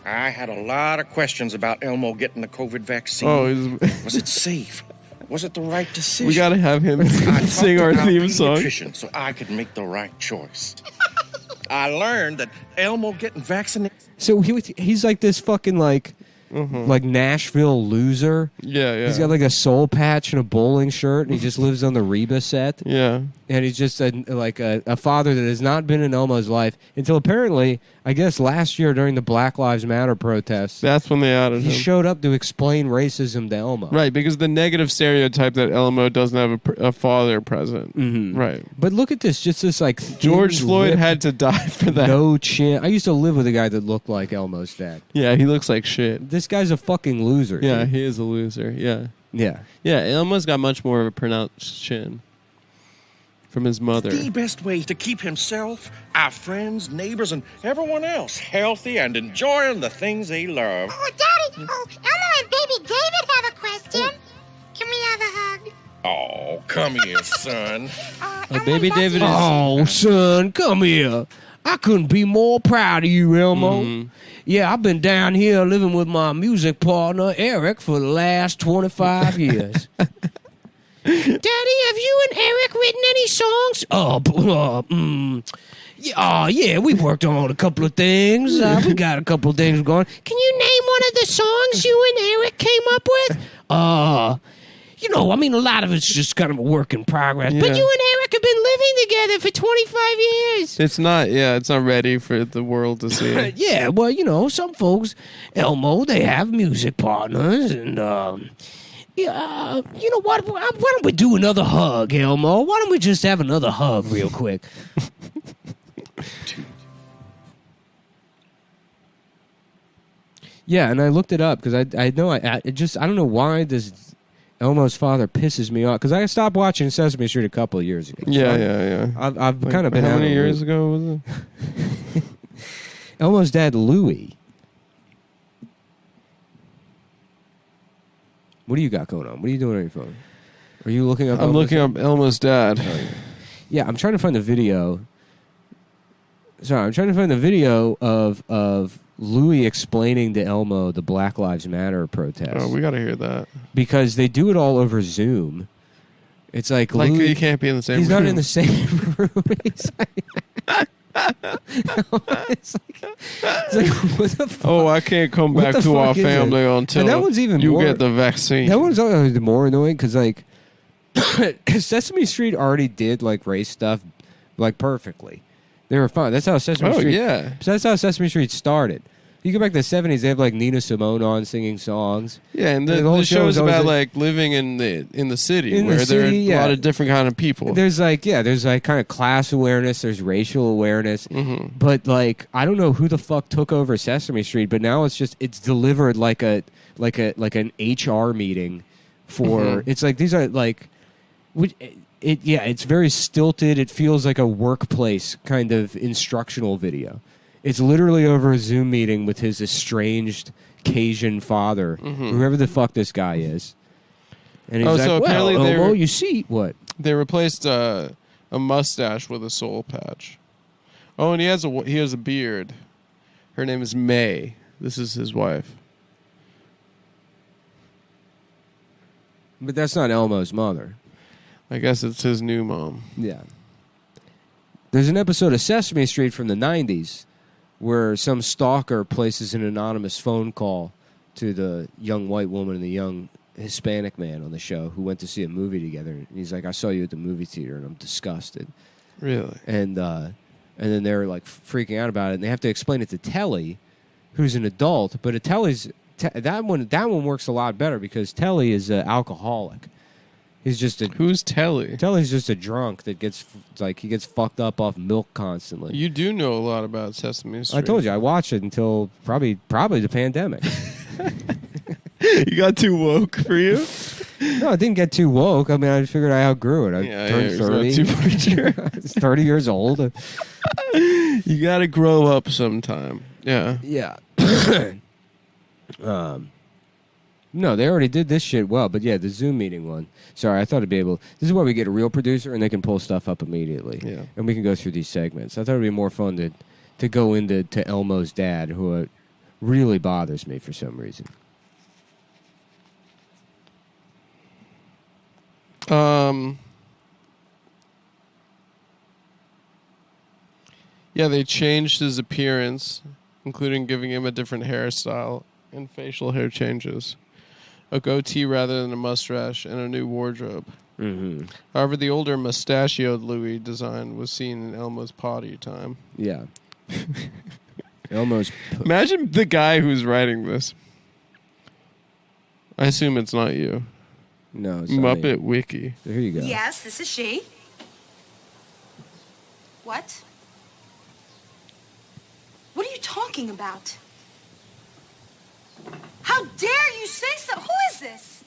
I had a lot of questions about Elmo getting the COVID vaccine. Oh, was it safe? Was it the right decision? We got to have him sing our theme song. So I could make the right choice. I learned that Elmo getting vaccinated. So he's like this fucking like Nashville loser. Yeah. He's got like a soul patch and a bowling shirt, and he just lives on the Reba set. Yeah. And he's just a father that has not been in Elmo's life until apparently, I guess last year during the Black Lives Matter protests. That's when they outed him. He showed up to explain racism to Elmo. Right, because the negative stereotype that Elmo doesn't have a father present. Right. But look at this, just this like George Floyd had to die for that. No chin. I used to live with a guy that looked like Elmo's dad. Yeah, he looks like shit. This guy's a fucking loser. Yeah, dude. he is a loser. Yeah. Yeah, Elmo's got much more of a pronounced chin from his mother. The best way to keep himself, our friends, neighbors, and everyone else healthy and enjoying the things they love. Oh, Daddy! Oh, Elmo and Baby David have a question. Can we have a hug? Oh, come here, son. Baby David is... Oh, son, come here. I couldn't be more proud of you, Elmo. Yeah, I've been down here living with my music partner, Eric, for the last 25 years. Daddy, have you and Eric written any songs? Yeah, we worked on a couple of things. We got a couple of things going. Can you name one of the songs you and Eric came up with? A lot of it's just kind of a work in progress. Yeah. But you and Eric have been living together for 25 years. It's not ready for the world to see. Yeah, well, some folks, Elmo, they have music partners, and, yeah, you know what? Why don't we do another hug, Elmo? Why don't we just have another hug real quick? Yeah, and I looked it up because I don't know why this Elmo's father pisses me off because I stopped watching Sesame Street a couple of years ago. Yeah. I've kind of been. How many years ago was it? Elmo's dad, Louie. What do you got going on? What are you doing on your phone? Are you looking up? I'm looking up Elmo's dad. Yeah, I'm trying to find the video. Sorry, I'm trying to find the video of Louie explaining to Elmo the Black Lives Matter protest. Oh, we got to hear that. Because they do it all over Zoom. It's like Louie, he can't be in the same room. He's not in the same room. He's like, what the fuck? Oh, I can't come back to our family until that one's even you get the vaccine. That one's more annoying because, because Sesame Street already did, race stuff, perfectly. They were fun. That's how Sesame Street... yeah. That's how Sesame Street started. You go back to the 70s, they have like Nina Simone on singing songs. Yeah, and the whole show is always about like living in the city where there are city, a lot of different kind of people. There's like kind of class awareness, there's racial awareness. Mm-hmm. But like I don't know who the fuck took over Sesame Street, but now it's delivered like an HR meeting for it's like these are like it's very stilted. It feels like a workplace kind of instructional video. It's literally over a Zoom meeting with his estranged Cajun father, whoever the fuck this guy is. And he's like, well, you see what? They replaced a mustache with a soul patch. Oh, and he has a beard. Her name is May. This is his wife. But that's not Elmo's mother. I guess it's his new mom. Yeah. There's an episode of Sesame Street from the 90s where some stalker places an anonymous phone call to the young white woman and the young Hispanic man on the show who went to see a movie together. And he's like, I saw you at the movie theater and I'm disgusted. Really? And then they're like freaking out about it. And they have to explain it to Telly, who's an adult. But that one works a lot better because Telly is an alcoholic. He's just Who's Telly? Telly's just a drunk that gets fucked up off milk constantly. You do know a lot about Sesame Street. I told you I watched it until probably the pandemic. You got too woke for you? No, I didn't get too woke. I mean, I figured I outgrew it. I turned 30. I was 30 years old. You got to grow up sometime. Yeah. Yeah. No, they already did this shit well, but yeah, the Zoom meeting one. Sorry, I thought I'd be able... This is why we get a real producer, and they can pull stuff up immediately. Yeah. And we can go through these segments. I thought it would be more fun to go into Elmo's dad, who really bothers me for some reason. Yeah, they changed his appearance, including giving him a different hairstyle and facial hair changes. A goatee rather than a mustache, and a new wardrobe. Mm-hmm. However, the older mustachioed Louis design was seen in Elmo's potty time. Yeah. Elmo's... Imagine the guy who's writing this. I assume it's not you. No, it's not Muppet Wiki. So here you go. Yes, this is she. What? What are you talking about? How dare you say so? Who is this?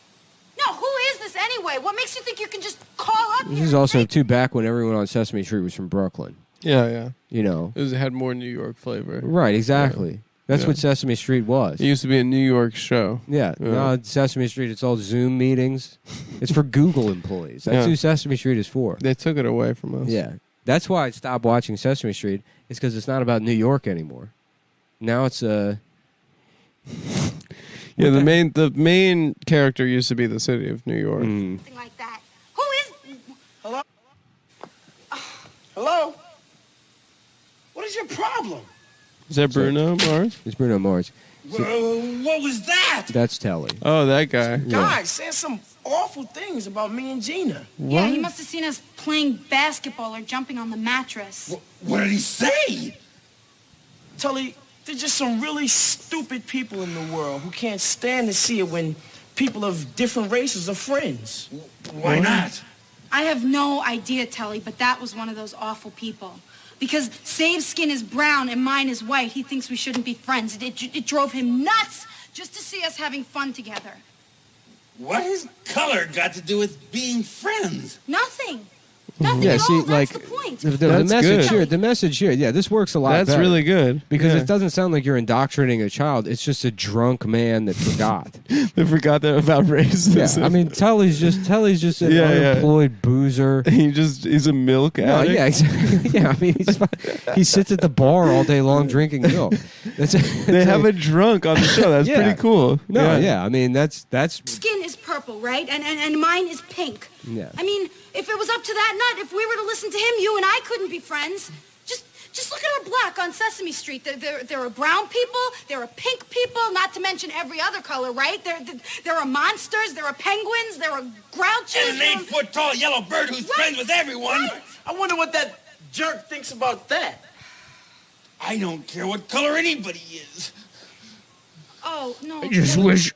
No, who is this anyway? What makes you think you can just call up This is also, too, back when everyone on Sesame Street was from Brooklyn. Yeah, yeah. You know. It had more New York flavor. Right, exactly. Yeah. That's what Sesame Street was. It used to be a New York show. Yeah. No, Sesame Street, it's all Zoom meetings. It's for Google employees. That's who Sesame Street is for. They took it away from us. Yeah. That's why I stopped watching Sesame Street. It's because it's not about New York anymore. Now it's Yeah, the main character used to be the city of New York. Something like that. Who is... Hello? Hello? What is your problem? Is that Bruno Mars? It's Bruno Mars. So, what was that? That's Telly. Oh, that guy. Guy said some awful things about me and Gina. Yeah, he must have seen us playing basketball or jumping on the mattress. What did he say? Tully, there's just some really stupid people in the world who can't stand to see it when people of different races are friends. Why not? I have no idea, Telly, but that was one of those awful people. Because Save's skin is brown and mine is white, he thinks we shouldn't be friends. It drove him nuts just to see us having fun together. What has color got to do with being friends? Nothing. Nothing Yeah, at see, all. like That's the point. the message here, yeah, this works a lot That's better. really good. Because Yeah. it doesn't sound like you're indoctrinating a child. It's just a drunk man that forgot. They forgot that about racism. Yeah, I mean, Telly's just an unemployed boozer. He's a milk No, addict. yeah, exactly. Yeah, I mean, he sits at the bar all day long drinking milk. They have a drunk on the show. That's Yeah. pretty cool. No, yeah, I mean, that's Skin is purple, right? And mine is pink. Yeah. I mean, if it was up to that nut, if we were to listen to him, you and I couldn't be friends. Just look at our block on Sesame Street. There are brown people, there are pink people, not to mention every other color, right? There are monsters, there are penguins, there are grouches. And an 8-foot-tall yellow bird who's friends with everyone. Right. I wonder what that jerk thinks about that. I don't care what color anybody is. Oh, no. I just wish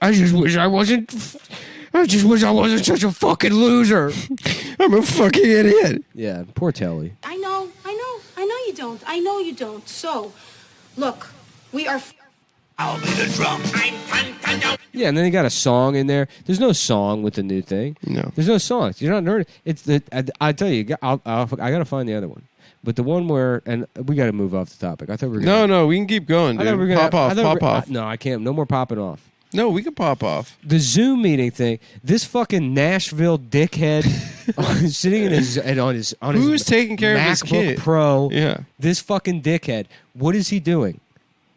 I wasn't such a fucking loser. I'm a fucking idiot. Yeah, poor Telly. I know you don't. I know you don't. So, look, we are... I'll be the drum. Yeah, and then they got a song in there. There's no song with the new thing. No. There's no songs. You're not nerd. It's the. I tell you, I gotta find the other one. But the one where, and we got to move off the topic. I thought we were gonna, No, we can keep going, dude. Pop off. No, I can't. No more popping off. No, we can pop off. The Zoom meeting thing. This fucking Nashville dickhead sitting on his Who's taking care of his MacBook kid? Pro. Yeah. This fucking dickhead. What is he doing?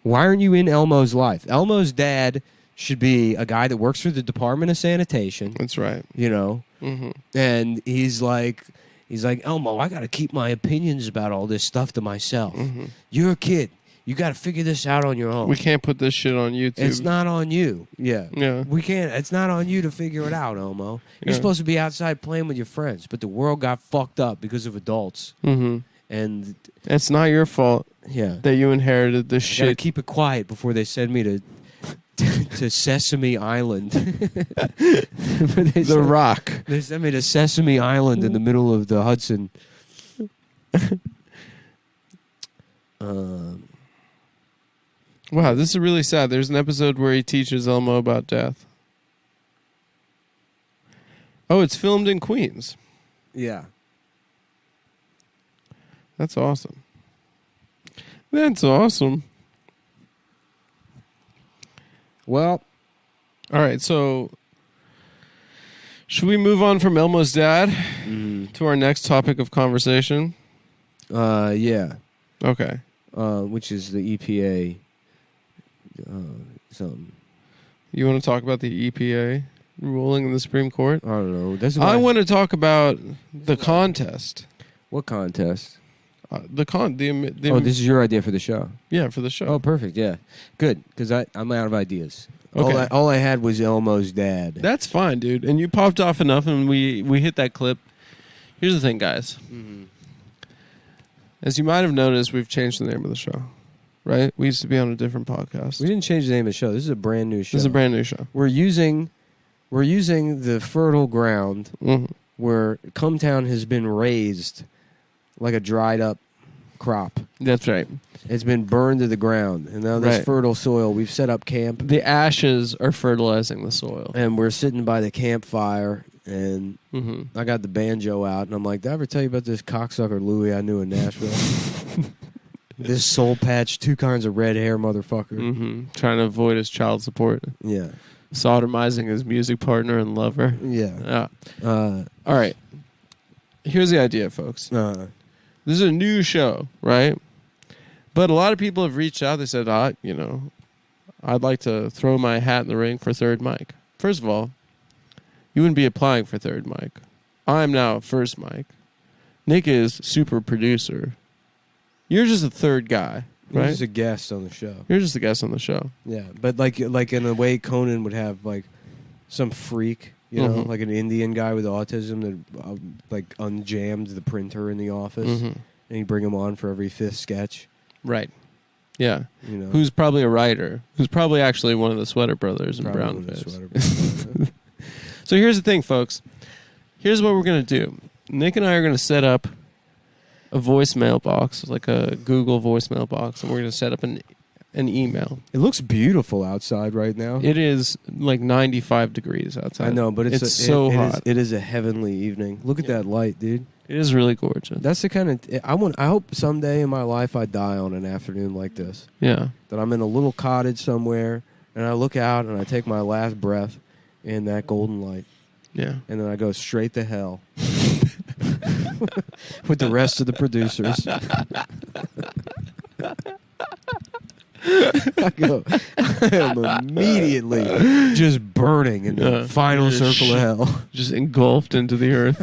Why aren't you in Elmo's life? Elmo's dad should be a guy that works for the Department of Sanitation. That's right. You know? Mm-hmm. And he's like, Elmo, I got to keep my opinions about all this stuff to myself. Mm-hmm. You're a kid. You got to figure this out on your own. We can't put this shit on YouTube. It's not on you. Yeah. We can't. It's not on you to figure it out, Elmo. You're supposed to be outside playing with your friends, but the world got fucked up because of adults. Mm-hmm. And it's not your fault. Yeah. That you inherited this shit. Gotta keep it quiet before they send me to Sesame Island. The Rock. They sent me to Sesame Island in the middle of the Hudson. Wow, this is really sad. There's an episode where he teaches Elmo about death. Oh, it's filmed in Queens. Yeah. That's awesome. That's awesome. Well, all right, so should we move on from Elmo's dad to our next topic of conversation? Yeah. Okay. Which is the EPA something. You want to talk about the EPA ruling in the Supreme Court? I don't know. I want to talk about the contest. What contest? Oh, this is your idea for the show. Yeah, for the show. Oh, perfect. Yeah, good. Because I'm out of ideas. Okay. All I had was Elmo's dad. That's fine, dude. And you popped off enough, and we hit that clip. Here's the thing, guys. Mm-hmm. As you might have noticed, we've changed the name of the show. Right? We used to be on a different podcast. We didn't change the name of the show. This is a brand new show. This is a brand new show. We're using the fertile ground where Cumtown has been raised like a dried up crop. That's right. It's been burned to the ground. And now this fertile soil, we've set up camp. The ashes are fertilizing the soil. And we're sitting by the campfire, and I got the banjo out, and I'm like, did I ever tell you about this cocksucker Louie I knew in Nashville? This soul patch, 2 kinds of red hair motherfucker. Trying to avoid his child support. Yeah. Sodomizing his music partner and lover. Yeah. All right. Here's the idea, folks. This is a new show, right? But a lot of people have reached out. They said, I'd like to throw my hat in the ring for third mic. First of all, you wouldn't be applying for third mic. I'm now first mic. Nick is super producer. You're just a third guy, right? You're just a guest on the show. You're just a guest on the show. Yeah, but like in a way Conan would have like some freak, you know, like an Indian guy with autism that like unjammed the printer in the office, and he'd bring him on for every 5th sketch. Right. Yeah. You know, who's probably a writer? Who's probably actually one of the Sweater Brothers in Brownface. So here's the thing, folks. Here's what we're gonna do. Nick and I are gonna set up a voicemail box, like a Google voicemail box, and we're going to set up an email. It looks beautiful outside right now. It is like 95 degrees outside. I know, but it's so hot. It is a heavenly evening. Look at that light, dude. It is really gorgeous. That's the kind of I hope someday in my life I die on an afternoon like this. Yeah. That I'm in a little cottage somewhere, and I look out and I take my last breath in that golden light. Yeah. And then I go straight to hell. With the rest of the producers. I am immediately just burning in the final circle of hell. Just engulfed into the earth.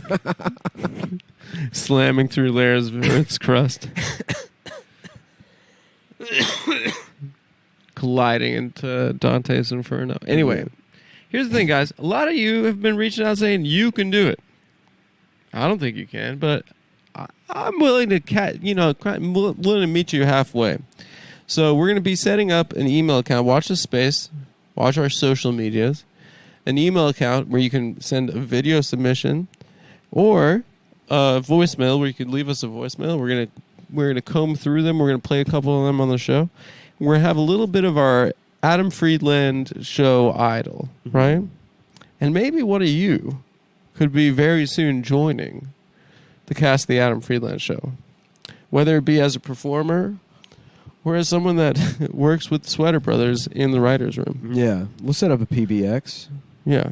Slamming through layers of Earth's crust. Colliding into Dante's Inferno. Anyway, here's the thing, guys. A lot of you have been reaching out saying you can do it. I don't think you can, but I'm willing to meet you halfway. So we're going to be setting up an email account. Watch this space. watch our social medias, an email account where you can send a video submission, or a voicemail where you can leave us a voicemail. We're gonna comb through them. We're gonna play a couple of them on the show. We're gonna have a little bit of our Adam Friedland show idol, right? And maybe one of you could be very soon joining the cast of the Adam Friedland show, whether it be as a performer or as someone that works with Sweater Brothers in the writer's room. Yeah, we'll set up a PBX. Yeah.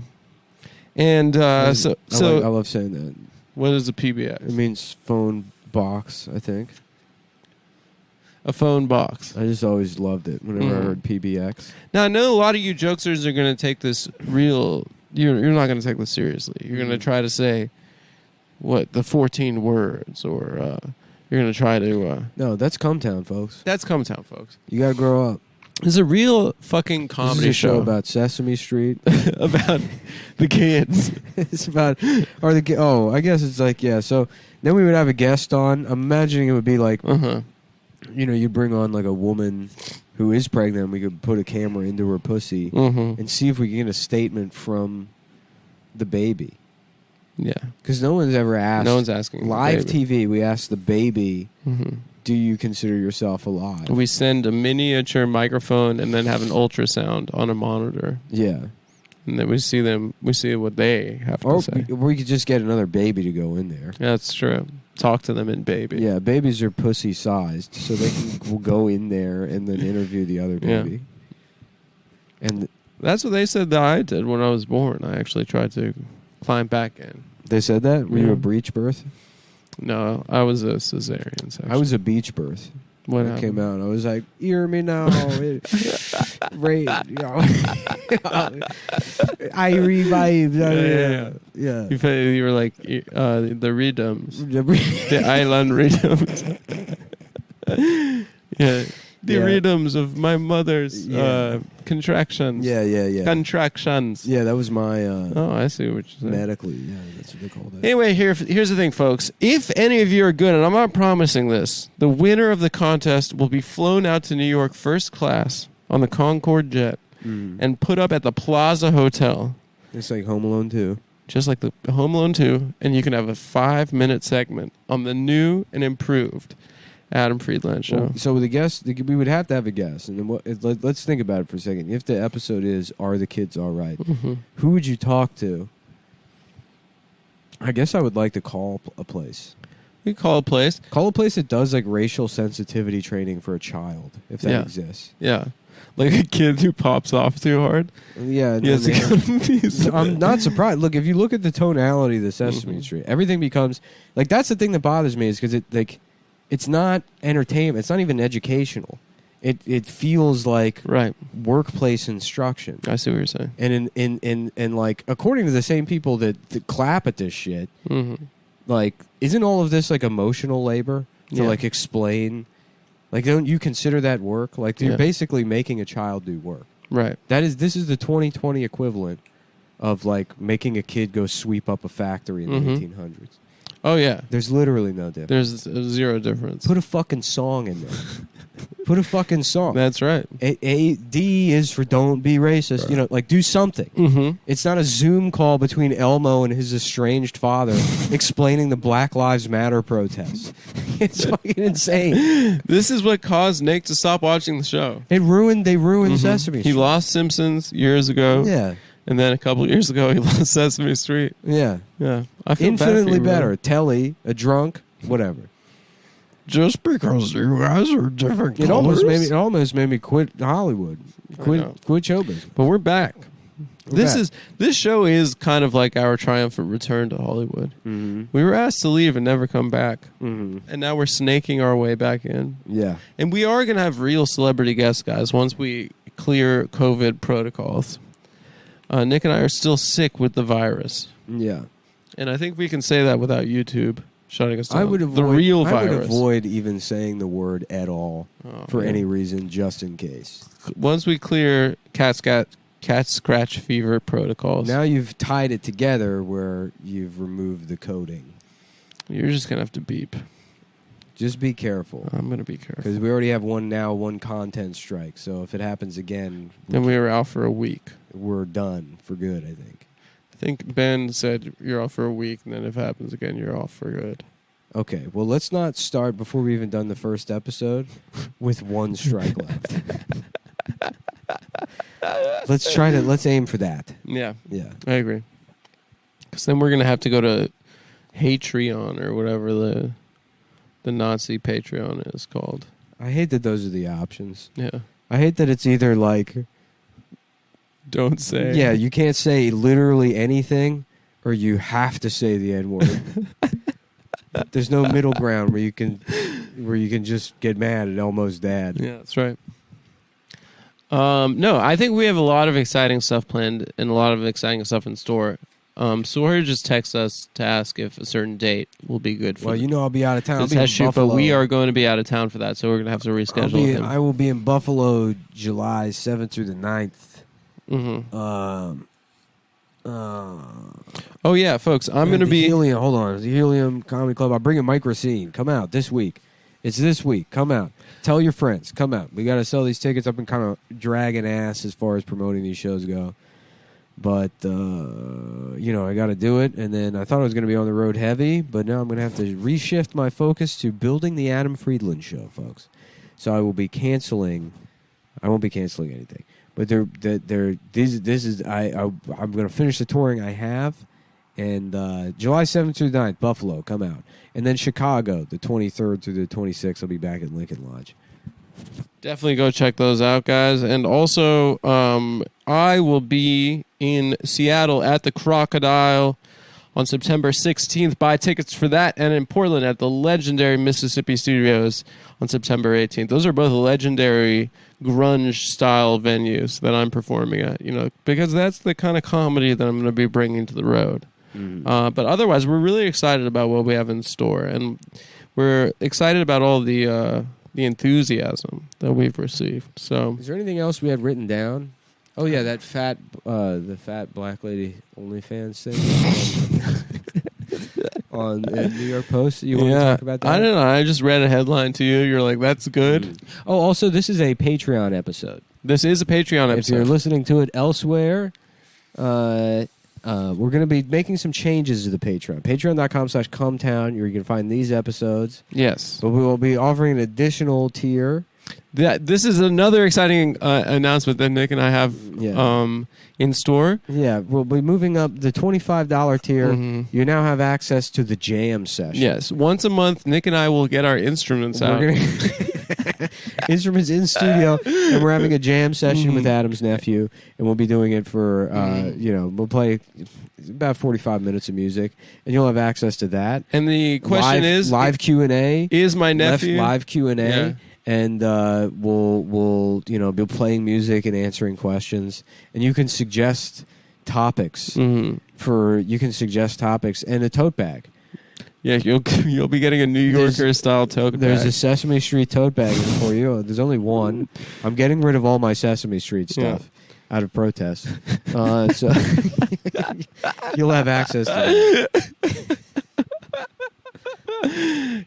And I love saying that. What is a PBX? It means phone box, I think. A phone box. I just always loved it whenever I heard PBX. Now, I know a lot of you jokesters are going to take this real... You're not going to take this seriously. You're going to try to say, the 14 words, or you're going to try to... No, that's Cumtown, folks. That's Cumtown, folks. You got to grow up. It's a real fucking comedy this is a show show about Sesame Street. about the kids. It's about... I guess it's like, yeah, so then we would have a guest on. I'm imagining it would be like... You know, you bring on like a woman who is pregnant. We could put a camera into her pussy and see if we can get a statement from the baby. Yeah, because no one's ever asked. No one's asking. Live TV, we ask the baby, "Do you consider yourself alive?" We send a miniature microphone and then have an ultrasound on a monitor. Yeah, and then we see them. We see what they have to say. Or we could just get another baby to go in there. Yeah, that's true. Talk to them in baby. Yeah, babies are pussy sized, so they can go in there and then interview the other baby. Yeah. And that's what they said that I did when I was born. I actually tried to climb back in. They said that? Were you a breech birth? No, I was a cesarean section. I was a beach birth. When it came out, I was like, "Hear me now, I revived." Yeah. You were like the Redums, the island Redums. Yeah, the Redums of my mother's contractions. Yeah. Contractions. Yeah, that was my. Oh, I see what you're saying. Medically, yeah, that's what they called it. Anyway, here's the thing, folks. If any of you are good, and I'm not promising this, the winner of the contest will be flown out to New York first class on the Concorde jet and put up at the Plaza Hotel. It's like Home Alone 2. Just like the Home Alone 2, and you can have a 5-minute segment on the new and improved Adam Friedland show. Well, so with a guest, we would have to have a guest. And then let's think about it for a second. If the episode is, "Are the kids all right?" Who would you talk to? I guess I would like to call a place. We call a place. Call a place that does like racial sensitivity training for a child, if that exists. Yeah. Like a kid who pops off too hard. Yeah. He has to go to these. I'm not surprised. Look, if you look at the tonality of the Sesame Street, everything becomes... Like, that's the thing that bothers me, is because it's not entertainment. It's not even educational. It feels like workplace instruction. I see what you're saying. And in like, according to the same people that clap at this shit, like, isn't all of this like emotional labor to like explain? Like, don't you consider that work? Like, you're basically making a child do work. Right. This is the 2020 equivalent of like making a kid go sweep up a factory in the 1800s. Oh yeah. There's literally no difference. There's zero difference. Put a fucking song in there. Put a fucking song. That's right. D is for don't be racist. Right. You know, like, do something. It's not a Zoom call between Elmo and his estranged father explaining the Black Lives Matter protests. It's fucking insane. This is what caused Nick to stop watching the show. They ruined Sesame Street. He lost Simpsons years ago. Yeah. And then a couple of years ago, he lost Sesame Street. Yeah. Yeah. I feel infinitely bad for you, better. really. Telly, a drunk, whatever. Just because you guys are different It almost made me quit Hollywood. Quit show business. But we're back. This show is kind of like our triumphant return to Hollywood. We were asked to leave and never come back. And now we're snaking our way back in. Yeah. And we are going to have real celebrity guests, guys, once we clear COVID protocols. Nick and I are still sick with the virus. Yeah. And I think we can say that without YouTube shutting us down. I would avoid even saying the word at all for any reason, just in case. Once we clear cat scratch fever protocols. Now you've tied it together where you've removed the coding. You're just going to have to beep. Just be careful. I'm gonna be careful because we already have one content strike. So if it happens again, and we were out for a week. We're done for good. I think Ben said you're off for a week, and then if it happens again, you're off for good. Okay. Well, let's not start before we even done the first episode with one strike left. Let's aim for that. Yeah, Yeah, I agree. Because then we're gonna have to go to Patreon or whatever the Nazi Patreon is called. I hate that those are the options. Yeah, I hate that it's either like don't say. Yeah, you can't say literally anything, or you have to say the N-word. There's no middle ground where you can just get mad at Elmo's dad. Yeah, that's right. No, I think we have a lot of exciting stuff planned and a lot of exciting stuff in store. Sawyer just texts us to ask if a certain date will be good for Well, you know I'll be out of town. I'll be in test shoot, but Buffalo. we are going to be out of town for that, so we're going to have to reschedule him. I will be in Buffalo July 7th through the 9th. Mm-hmm. Oh, yeah, folks, I'm going to be... Helium, hold on. The Helium Comedy Club. I'll bring a Microscene. Come out this week. It's this week. Come out. Tell your friends. Come out. We got to sell these tickets. I've been kind of dragging ass as far as promoting these shows go. But, I got to do it. And then I thought I was going to be on the road heavy, but now I'm going to have to reshift my focus to building the Adam Friedland show, folks. So I will be canceling. I won't be canceling anything. But I'm going to finish the touring I have. And July 7th through the 9th, Buffalo, come out. And then Chicago, the 23rd through the 26th, I'll be back at Lincoln Lodge. Definitely go check those out, guys. And also, I will be in Seattle at the Crocodile on September 16th. Buy tickets for that. And in Portland at the legendary Mississippi Studios on September 18th. Those are both legendary grunge-style venues that I'm performing at, because that's the kind of comedy that I'm going to be bringing to the road. But otherwise, we're really excited about what we have in store. And we're excited about all the enthusiasm that we've received. So, is there anything else we had written down? Oh yeah, that the fat black lady OnlyFans thing on the New York Post. You want to talk about that? I don't know. I just read a headline to you. You're like, that's good. Oh, also, this is a Patreon episode. This is a Patreon episode. If you're listening to it elsewhere, we're going to be making some changes to the Patreon. Patreon.com/Cumtown. You can find these episodes. Yes. But we will be offering an additional tier. This is another exciting announcement that Nick and I have in store. Yeah, we'll be moving up the $25 tier. Mm-hmm. You now have access to the jam session. Yes. Once a month, Nick and I will get our instruments out. Instruments in studio, and we're having a jam session with Adam's nephew, and we'll be doing it for, we'll play about 45 minutes of music, and you'll have access to that. And the question is... Live Q&A. Is my nephew... Live Q&A. Yeah. And we'll be playing music and answering questions, and you can suggest topics and a tote bag. Yeah, you'll be getting a New Yorker style tote bag. There's a Sesame Street tote bag for you. There's only one. I'm getting rid of all my Sesame Street stuff out of protest, so you'll have access to that.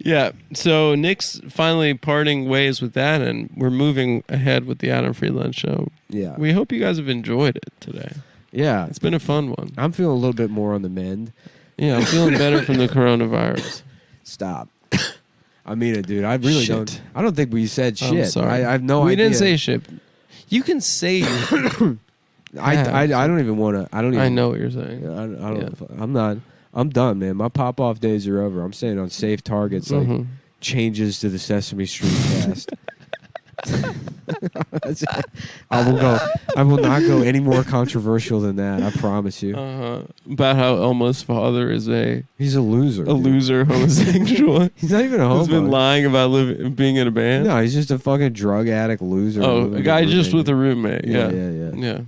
Yeah, so Nick's finally parting ways with that, and we're moving ahead with the Adam Friedland show. Yeah. We hope you guys have enjoyed it today. Yeah. It's been a fun one. I'm feeling a little bit more on the mend. Yeah, I'm feeling better from the coronavirus. Stop. I mean it, dude. I really don't. I don't think we said shit. I'm sorry. I have no idea. We didn't say shit. You can say... I don't even want to... I know what you're saying. I don't. I'm not... I'm done, man. My pop-off days are over. I'm staying on safe targets, like changes to the Sesame Street cast. I will not go any more controversial than that. I promise you. About how Elmo's father is he's a loser. Loser homosexual. He's not even a homo. He's been lying about being in a band. No, he's just a fucking drug addict loser. Oh, a guy just with a roommate. Yeah.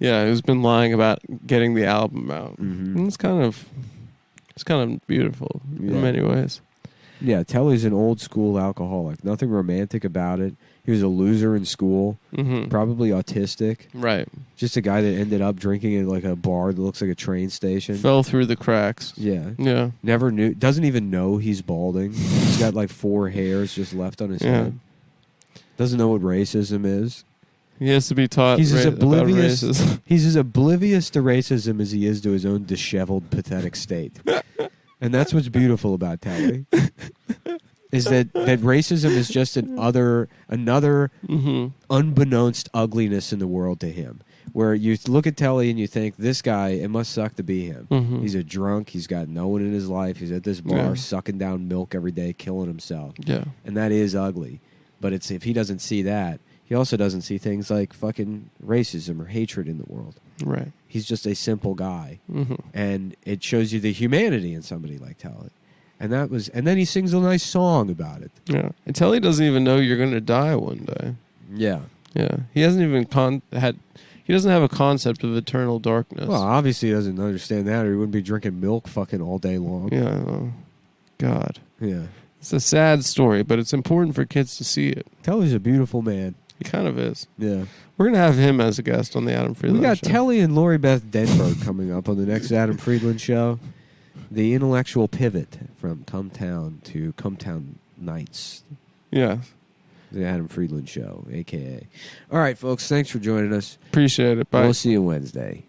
Yeah, who's been lying about getting the album out. It's kind of beautiful in many ways. Yeah, Telly's an old school alcoholic. Nothing romantic about it. He was a loser in school, probably autistic. Right. Just a guy that ended up drinking at like a bar that looks like a train station. Fell through the cracks. Yeah. Yeah. Never knew. Doesn't even know he's balding. He's got like 4 hairs just left on his head. Doesn't know what racism is. He has to be taught He's as oblivious. about racism. He's as oblivious to racism as he is to his own disheveled, pathetic state. And that's what's beautiful about Telly. Is that racism is just another unbeknownst ugliness in the world to him. Where you look at Telly and you think, this guy, it must suck to be him. He's a drunk. He's got no one in his life. He's at this bar sucking down milk every day, killing himself. Yeah. And that is ugly. But it's if he doesn't see that, he also doesn't see things like fucking racism or hatred in the world. Right. He's just a simple guy. And it shows you the humanity in somebody like Telly. And then he sings a nice song about it. Yeah. And Telly doesn't even know you're going to die one day. Yeah. Yeah. He hasn't even he doesn't have a concept of eternal darkness. Well, obviously he doesn't understand that, or he wouldn't be drinking milk fucking all day long. Yeah. God. Yeah. It's a sad story, but it's important for kids to see it. Telly's a beautiful man. He kind of is. Yeah. We're going to have him as a guest on the Adam Friedland We got show. Telly and Lori Beth Denberg coming up on the next Adam Friedland show. The intellectual pivot from Cumtown to Cumtown Nights. Yeah. The Adam Friedland show, a.k.a. All right, folks. Thanks for joining us. Appreciate it. Bye. We'll see you Wednesday.